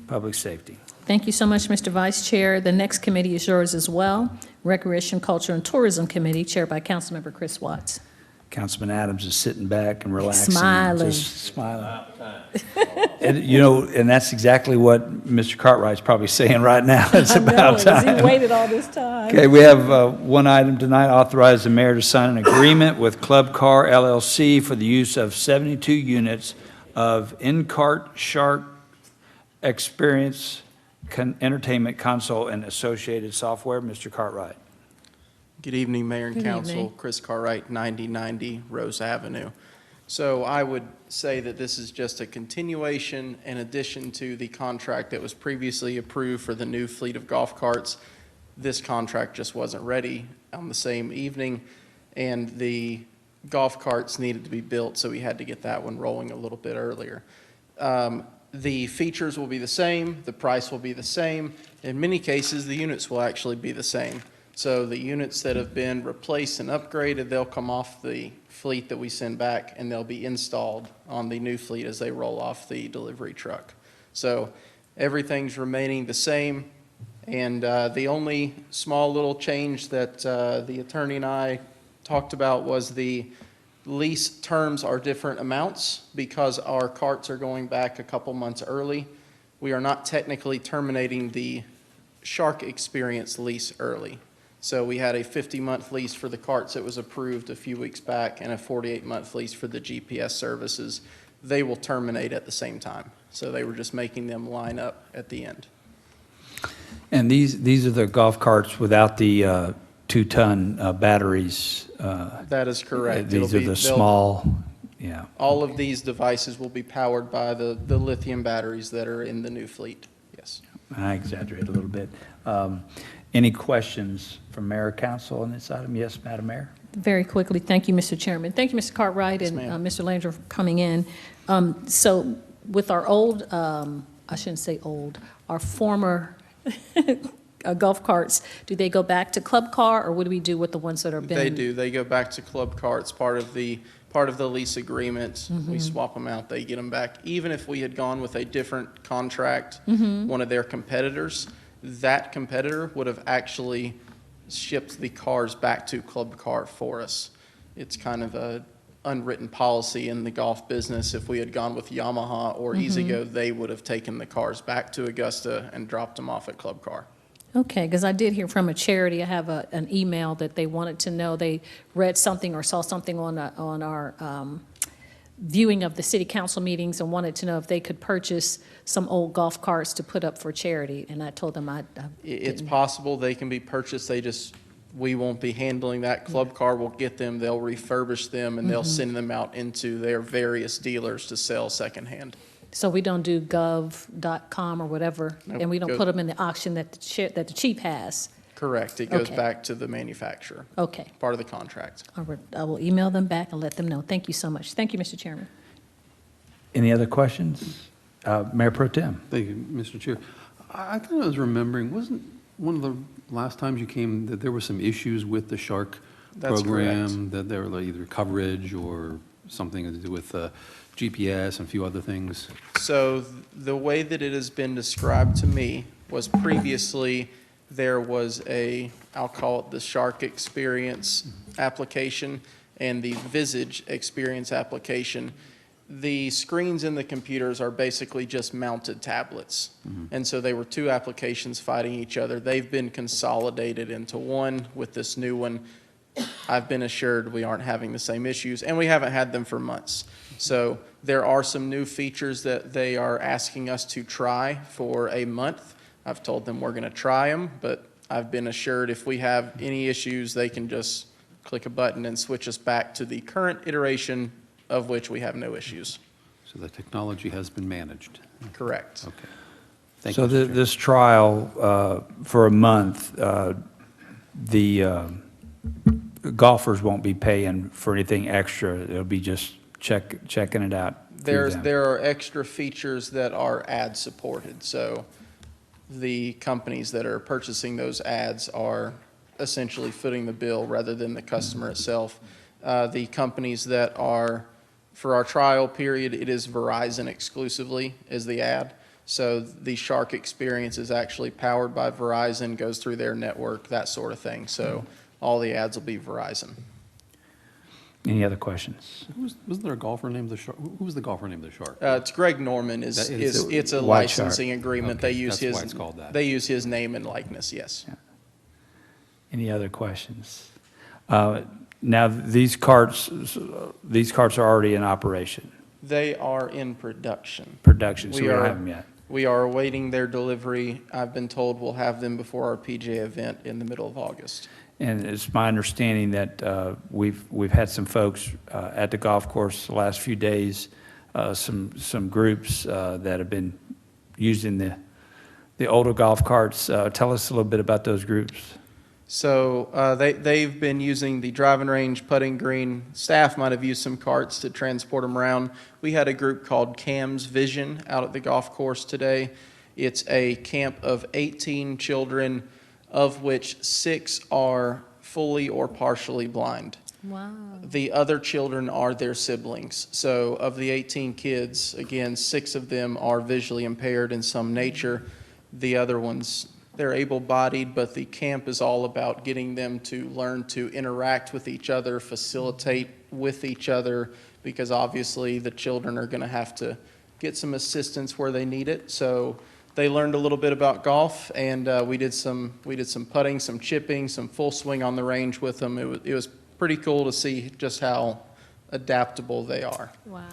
public safety. Thank you so much, Mr. Vice Chair. The next committee is yours as well. Recreation, Culture, and Tourism Committee, chaired by Councilmember Chris Watts. Councilman Adams is sitting back and relaxing. Smiling. Just smiling. And, you know, and that's exactly what Mr. Cartwright's probably saying right now. It's about time. He waited all this time. Okay, we have one item tonight, authorize the mayor to sign an agreement with Club Car LLC for the use of 72 units of in-cart shark experience entertainment console and associated software. Mr. Cartwright. Good evening, Mayor and Good Council. evening. Chris Cartwright, 9090 Rose Avenue. So I would say that this is just a continuation in addition to the contract that was previously approved for the new fleet of golf carts. This contract just wasn't ready on the same evening, and the golf carts needed to be built, so we had to get that one rolling a little bit earlier. The features will be the same, the price will be the same. In many cases, the units will actually be the same. So the units that have been replaced and upgraded, they'll come off the fleet that we send back, and they'll be installed on the new fleet as they roll off the delivery truck. So everything's remaining the same, and the only small little change that the attorney and I talked about was the lease terms are different amounts because our carts are going back a couple months early. We are not technically terminating the Shark Experience lease early. So we had a 50-month lease for the carts that was approved a few weeks back and a 48-month lease for the GPS services. They will terminate at the same time. So they were just making them line up at the end. And these are the golf carts without the 2-ton batteries. That is correct. These are the small, yeah. All of these devices will be powered by the lithium batteries that are in the new fleet, yes. I exaggerate a little bit. Any questions from Mayor or Council on this item? Yes, Madam Mayor? Very quickly, thank you, Mr. Chairman. Thank you, Mr. Cartwright and Mr. Landry for coming in. So with our old, I shouldn't say old, our former golf carts, do they go back to Club Car, or what do we do with the ones that are been? They do. They go back to Club Car. It's part of the lease agreement. We swap them out. They get them back. Even if we had gone with a different contract, one of their competitors, that competitor would have actually shipped the cars back to Club Car for us. It's kind of a unwritten policy in the golf business. If we had gone with Yamaha or E-Z-Go, they would have taken the cars back to Augusta and dropped them off at Club Car. Okay, because I did hear from a charity, I have an email that they wanted to know, they read something or saw something on our viewing of the city council meetings and wanted to know if they could purchase some old golf carts to put up for charity, and I told them It's possible they can be purchased, we won't be handling that. Club Car will get them, they'll refurbish them, and they'll send them out into their various dealers to sell secondhand. So we don't do gov.com or whatever, Nope. and we don't put them in the auction that the chief has? Correct, it goes Okay. back to the manufacturer. Okay. Part of the contract. I will email them back and let them know. Thank you so much. Thank you, Mr. Chairman. Any other questions? Mayor Pro Tem. Thank you, Mr. Chair. I thought I was remembering, wasn't one of the last times you came that there were some issues with the Shark That's program? correct. That there were either coverage or something to do with GPS and a few other things? So the way that it has been described to me was previously there was I'll call it the Shark Experience application and the Visage Experience application. The screens in the computers are basically just mounted tablets. And so they were two applications fighting each other. They've been consolidated into one with this new one. I've been assured we aren't having the same issues, and we haven't had them for months. So there are some new features that they are asking us to try for a month. I've told them we're going to try them, but I've been assured if we have any issues, they can just click a button and switch us back to the current iteration of which we have no issues. So the technology has been managed? Correct. Okay. Thank So you, Mr. Chair. this trial for a month, the golfers won't be paying for anything extra. It'll be just checking it out. through them. There are extra features that are ad supported. So the companies that are purchasing those ads are essentially footing the bill rather than the customer itself. The companies that are For our trial period, it is Verizon exclusively is the ad. So the Shark experience is actually powered by Verizon, goes through their network, that sort of thing. So all the ads will be Verizon. Any other questions? Wasn't there a golfer named the Shark? Who was the golfer named the Shark? It's Greg Norman. It's a White Shark. licensing agreement. Okay, They use that's why it's called that. They use his name and likeness. Yes. Any other questions? Now, these carts are already in operation. They are in production. So we don't have them yet. We are awaiting their delivery. I've been told we'll have them before our PJ event in the middle of August. And it's my understanding that we've had some folks at the golf course the last few days, some groups that have been using the older golf carts. Tell us a little bit about those groups. So they've been using the driving range, putting green. Staff might have used some carts to transport them around. We had a group called Cam's Vision out at the golf course today. It's a camp of 18 children, of which 6 are fully or partially blind. Wow. The other children are their siblings. So of the 18 kids, again, 6 of them are visually impaired in some nature. The other ones, they're able-bodied, but the camp is all about getting them to learn to interact with each other, facilitate with each other, because obviously the children are going to have to get some assistance where they need it. So they learned a little bit about golf, and we did some putting, some chipping, some full swing on the range with them. It was pretty cool to see just how adaptable they are. Wow.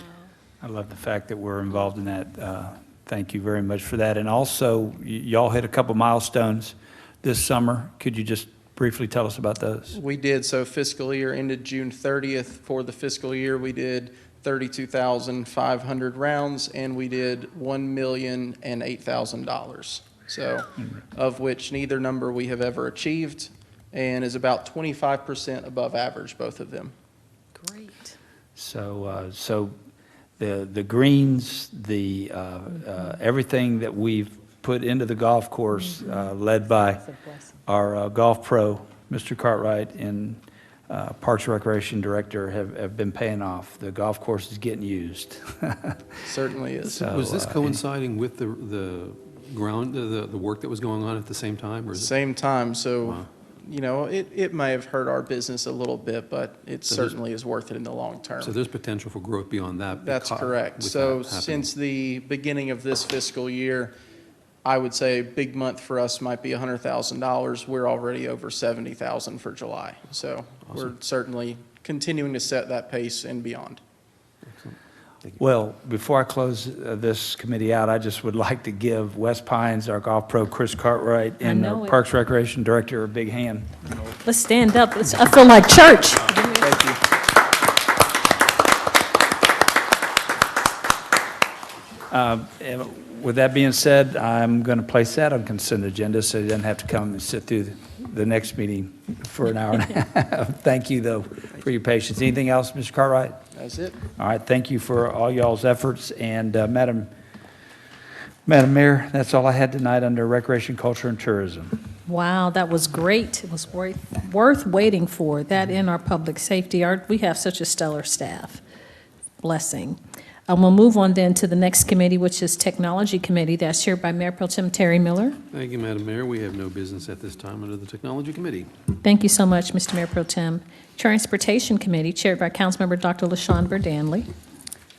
I love the fact that we're involved in that. Thank you very much for that. And also, y'all hit a couple milestones this summer. Could you just briefly tell us about those? We did. So fiscal year ended June 30th. For the fiscal year, we did 32,500 rounds, and we did $1,008,000. So, of which neither number we have ever achieved, and is about 25% above average, both of them. Great. So the greens, everything that we've put into the golf course, led by our golf pro, Mr. Cartwright, and Parks and Recreation Director have been paying off. The golf course is getting used. Certainly is. So, Was this coinciding with the work that was going on at the same time? Or is Same time. So, Wow. you know, it may have hurt our business a little bit, but it So there's- certainly is worth it in the long term. So there's potential for growth beyond that? That's correct. with So that happening. since the beginning of this fiscal year, I would say a big month for us might be $100,000. We're already over $70,000 for July. So we're certainly continuing to set that pace and beyond. Well, before I close this committee out, I just would like to give West Pines, our golf pro, Chris Cartwright, and know our it. Parks Recreation Director a big hand. Let's stand up. I feel like church. Thank you. And with that being said, I'm going to place that on consent agenda so you don't have to come and sit through the next meeting for an hour and a half. Thank you, though, for your patience. Anything else, Mr. Cartwright? That's it. All right, thank you for all y'all's efforts. And Madam Mayor, that's all I had tonight under Recreation, Culture, and Tourism. Wow, that was great. It was worth waiting for. That in our public safety, we have such a stellar staff. Blessing. We'll move on then to the next committee, which is Technology Committee. That's chaired by Mayor Pro Tem Terry Miller. Thank you, Madam Mayor. We have no business at this time under the Technology Committee. Thank you so much, Mr. Mayor Pro Tem. Transportation Committee, chaired by Councilmember Dr. LaShun Danley.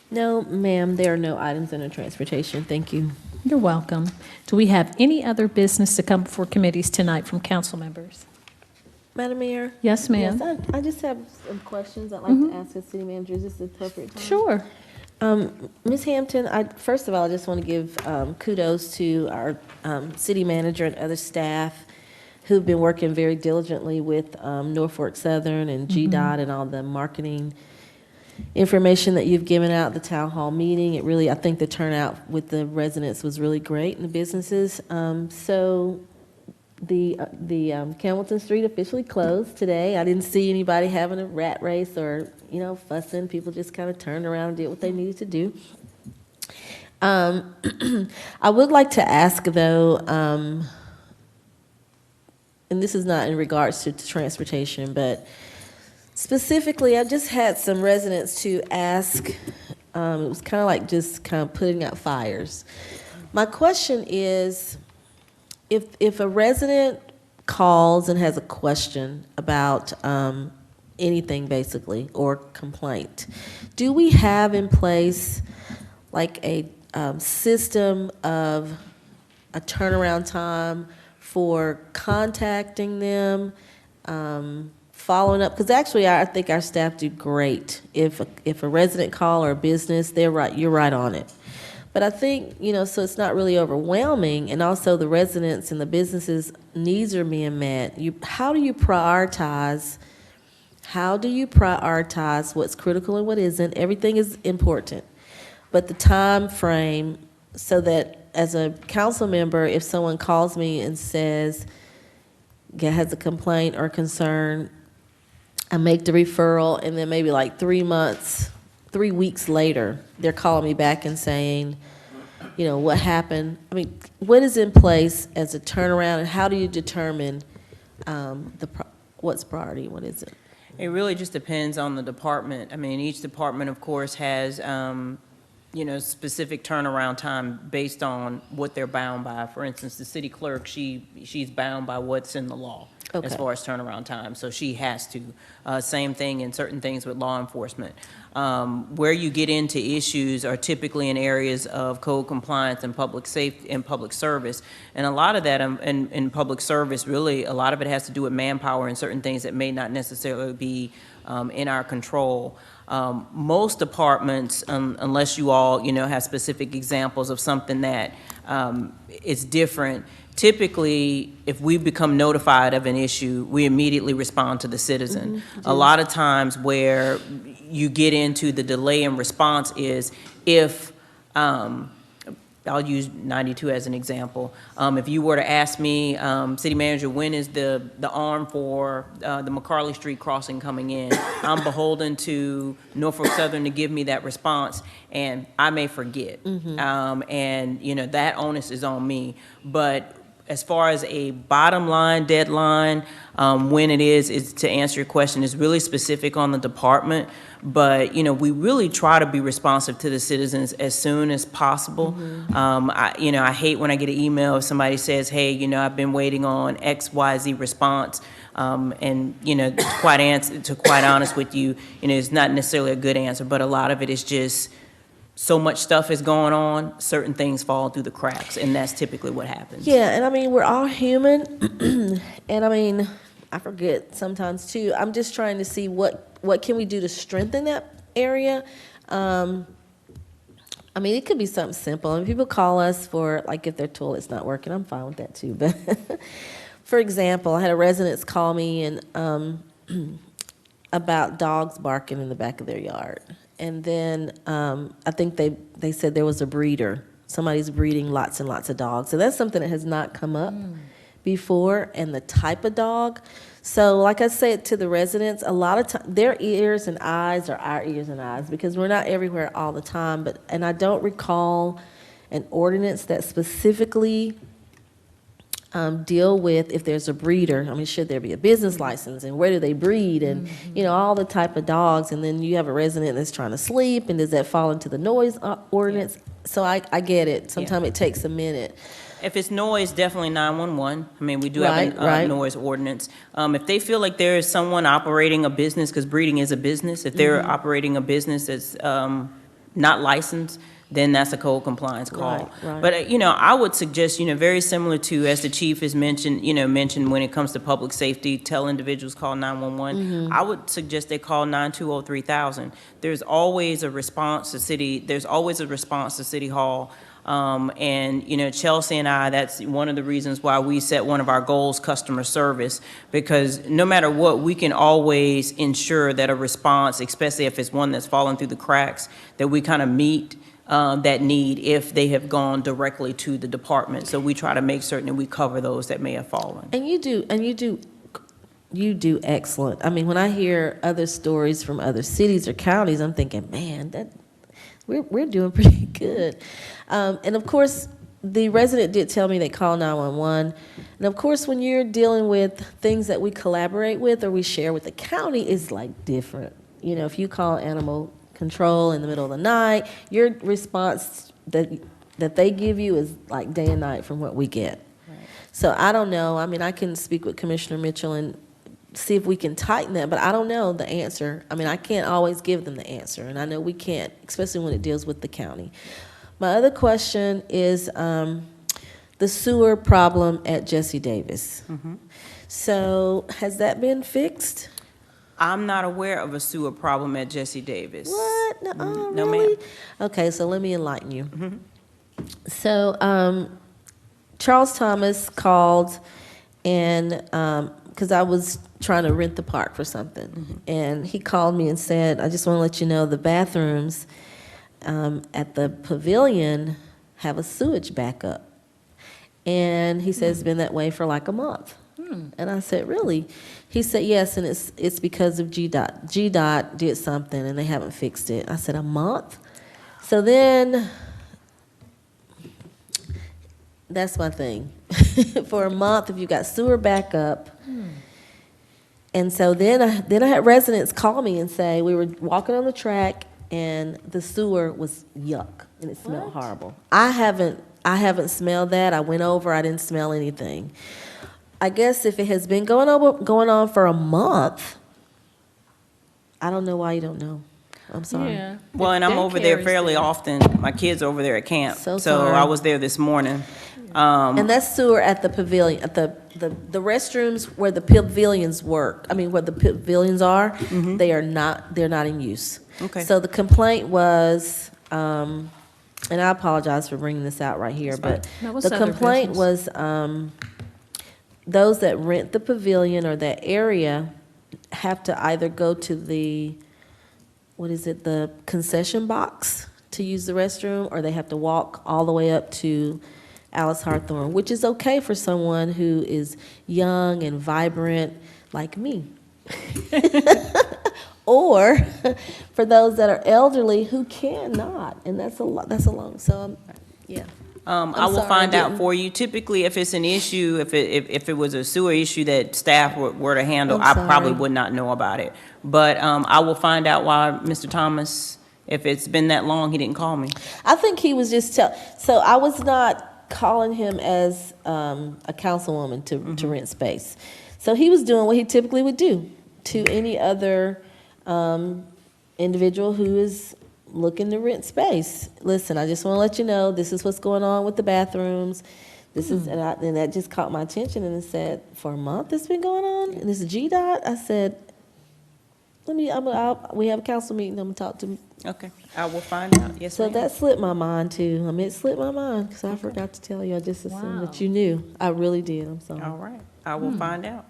No, ma'am, there are no items under transportation. Thank you. You're welcome. Do we have any other business to come before committees tonight from council members? Madam Mayor? Yes, ma'am. Yes, I just have some questions I'd like to ask the city manager. Is this the appropriate time? Sure. Ms. Hampton, first of all, I just want to give kudos to our city manager and other staff who've been working very diligently with Norfolk Southern and GDOT and all the marketing information that you've given out at the town hall meeting. It really, I think the turnout with the residents was really great and the businesses. So the Hamilton Street officially closed today. I didn't see anybody having a rat race or, you know, fussing. People just kind of turned around and did what they needed to do. I would like to ask, though, and this is not in regards to transportation, but Specifically, I just had some residents to ask, it was kind of like just kind of putting out fires. My question is, if a resident calls and has a question about anything basically, or complaint, do we have in place like a system of a turnaround time for contacting them, following up? Because actually, I think our staff do great. If a resident call or a business, you're right on it. But I think, so it's not really overwhelming, and also the residents and the businesses' needs are being met. How do you prioritize what's critical and what isn't? Everything is important, but the time frame, so that as a council member, if someone calls me and says, has a complaint or concern, I make the referral, and then maybe like 3 weeks later, they're calling me back and saying, what happened? I mean, what is in place as a turnaround, and how do you determine what's priority and what isn't? It really just depends on the department. I mean, each department, of course, has, specific turnaround time based on what they're bound by. For instance, the city clerk, she's bound by what's in the law as far as turnaround time, so she has to. Same thing in certain things with law enforcement. Where you get into issues are typically in areas of code compliance and public safety and public service. And a lot of that in public service, really, a lot of it has to do with manpower and certain things that may not necessarily be in our control. Most departments, unless you all, have specific examples of something that is different, typically, if we become notified of an issue, we immediately respond to the citizen. A lot of times where you get into the delay in response is if, I'll use 92 as an example. If you were to ask me, city manager, when is the arm for the McCarley Street crossing coming in? I'm beholden to Norfolk Southern to give me that response, and I may forget. And, that onus is on me. But as far as a bottom line deadline, when it is to answer your question, is really specific on the department. But, we really try to be responsive to the citizens as soon as possible. I hate when I get an email if somebody says, hey, I've been waiting on XYZ response. And, to quite honest with you, it's not necessarily a good answer, but a lot of it is just so much stuff is going on, certain things fall through the cracks, and that's typically what happens. Yeah, and I mean, we're all human, and I mean, I forget sometimes too. I'm just trying to see what can we do to strengthen that area. I mean, it could be something simple. I mean, people call us for, like, if their toilet's not working, I'm fine with that too. But for example, I had a resident call me and about dogs barking in the back of their yard. And then I think they said there was a breeder. Somebody's breeding lots and lots of dogs. So that's something that has not come up before, and the type of dog. So like I said to the residents, a lot of times their ears and eyes are our ears and eyes, because we're not everywhere all the time. And I don't recall an ordinance that specifically deal with if there's a breeder. I mean, should there be a business license, and where do they breed, and all the type of dogs. And then you have a resident that's trying to sleep, and does that fall into the noise ordinance? So I get it. Sometimes it takes a minute. If it's noise, definitely 911. I mean, we do have a noise ordinance. If they feel like there is someone operating a business, because breeding is a business, if they're operating a business that's not licensed, then that's a code compliance call. Right. But, I would suggest, very similar to, as the chief has mentioned when it comes to public safety, tell individuals call 911. I would suggest they call 920-3000. There's always a response to City Hall. And, Chelsea and I, that's one of the reasons why we set one of our goals, customer service, because no matter what, we can always ensure that a response, especially if it's one that's fallen through the cracks, that we kind of meet that need if they have gone directly to the department. So we try to make certain that we cover those that may have fallen. And you do excellent. I mean, when I hear other stories from other cities or counties, I'm thinking, man, we're doing pretty good. And of course, the resident did tell me they call 911. And of course, when you're dealing with things that we collaborate with or we share with the county, it's like different. You know, if you call animal control in the middle of the night, your response that they give you is like day and night from what we get. Right. So I don't know. I mean, I can speak with Commissioner Mitchell and see if we can tighten that, but I don't know the answer. I mean, I can't always give them the answer, and I know we can't, especially when it deals with the county. My other question is the sewer problem at Jesse Davis. So has that been fixed? I'm not aware of a sewer problem at Jesse Davis. What? No, No, really? ma'am. Okay, so let me enlighten you. So Charles Thomas called, and because I was trying to rent the park for something, and he called me and said, I just want to let you know the bathrooms at the pavilion have a sewage backup. And he said it's been that way for like a month. And I said, really? He said, yes, and it's because of GDOT. GDOT did something, and they haven't fixed it. I said, a month? So then, that's my thing. For a month, if you got sewer backup, and so then I had residents call me and say, we were walking on the track, and the sewer was yuck, and it smelled horrible. I haven't smelled that. I went over, I didn't smell anything. I guess if it has been going on for a month, I don't know why you don't know. I'm sorry. Yeah. Well, and I'm over there Daycare is fairly there. often. My kids are over there at camp, So so sorry. I was there this morning. And that's sewer at the pavilion, at the restrooms where the pavilions work, I mean, where the pavilions are, they're not in use. Okay. So the complaint was, and I apologize for bringing this out right here, but No, what's the other complaint business? was, those that rent the pavilion or that area have to either go to the, the concession box to use the restroom, or they have to walk all the way up to Alice Hawthorne, which is okay for someone who is young and vibrant like me. Or for those that are elderly who cannot, and that's a long, so, yeah. I will sorry, find I out didn't. for you. Typically, if it's an issue, if it was a sewer issue that staff were to handle, I'm I probably sorry. would not know about it. But I will find out why Mr. Thomas, if it's been that long, he didn't call me. I think he was just so I was not calling him as a councilwoman to rent space. So he was doing what he typically would do to any other individual who is looking to rent space. Listen, I just want to let you know, this is what's going on with the bathrooms. This is, and that just caught my attention, and it said, for a month it's been going on, and this is GDOT. I said, we have a council meeting, I'm gonna talk to. Okay, I will find out. Yes, So ma'am. that slipped my mind too. I mean, it slipped my mind because I forgot to tell you. I just assumed that you knew. I really did. I'm sorry. All right, I will find out.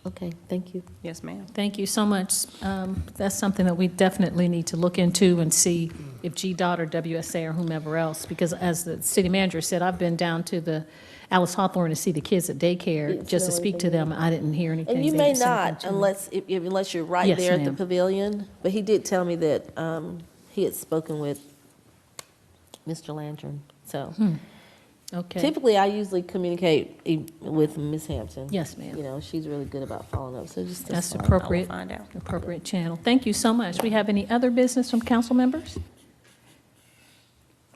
Okay, thank you. Yes, ma'am. Thank you so much. That's something that we definitely need to look into and see if GDOT or WSA or whomever else, because as the city manager said, I've been down to the Alice Hawthorne to see the kids at daycare, It's just to really speak to them. I didn't hear anything. And you They may didn't say anything not to me. unless you're right Yes, there at the ma'am. pavilion. But he did tell me that he had spoken with Mr. Lantern. So Okay. typically, I usually communicate with Ms. Hampton. Yes, ma'am. You know, she's really good about following up. So just That's fine. appropriate. find out. Appropriate channel. Thank you so much. We have any other business from council members?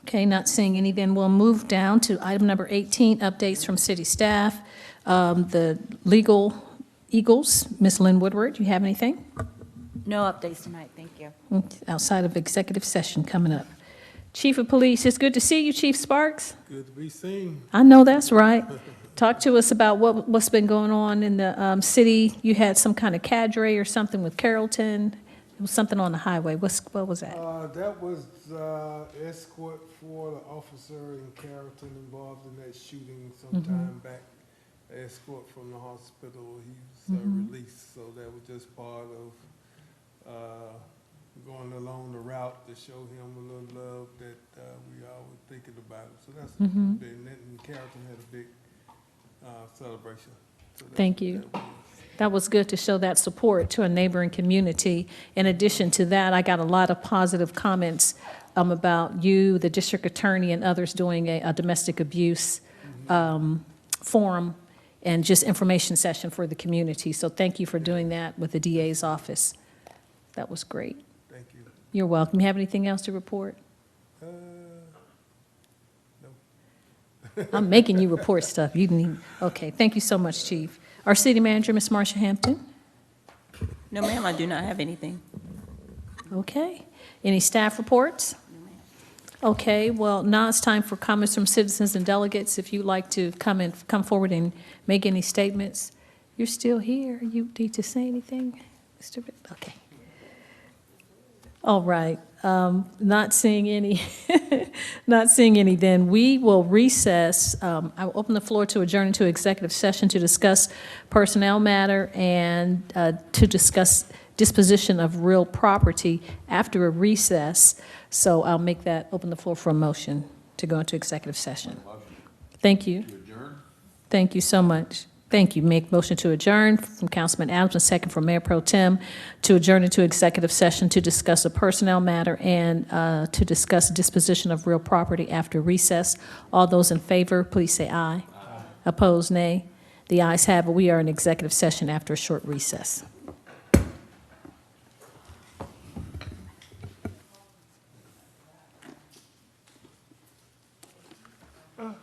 Okay, not seeing any, then we'll move down to item number 18, updates from city staff. The legal Eagles, Ms. Lynn Woodward, you have anything? No updates tonight, thank you. Outside of executive session coming up. Chief of Police, it's good to see you, Chief Sparks. Good to be seen. I know that's right. Talk to us about what's been going on in the city. You had some kind of cadre or something with Carrollton. It was something on the highway. What was that? That was escort for the officer in Carrollton involved in that shooting sometime back. Escort from the hospital. He's released, so that was just part of going along the route to show him a little love that we all were thinking about him. So that's been, and Carrollton had a big celebration. Thank you. That was good to show that support to a neighboring community. In addition to that, I got a lot of positive comments about you, the district attorney, and others doing a domestic abuse forum and just information session for the community. So thank you for doing that with the DA's office. That was great. Thank you. You're welcome. You have anything else to report? No. I'm making you report stuff. You need, okay, thank you so much, Chief. Our city manager, Ms. Marsha Hampton. No, ma'am, I do not have anything. Okay. Any staff reports? Okay, well, now it's time for comments from citizens and delegates. If you'd like to come forward and make any statements. You're still here. You need to say anything? Mr. Okay. All right. Not seeing any, not seeing any, then we will recess. I will open the floor to adjourn into executive session to discuss personnel matter and to discuss disposition of real property after a recess. So I'll make that, open the floor for a motion to go into executive session. Thank you. Thank you so much. Thank you. Make motion to adjourn from Councilman Adams, and second from Mayor Pro Tem to adjourn into executive session to discuss a personnel matter and to discuss disposition of real property after recess. All those in favor, please say aye. Aye. Opposed, nay. The ayes have it. We are in executive session after a short recess. Oh.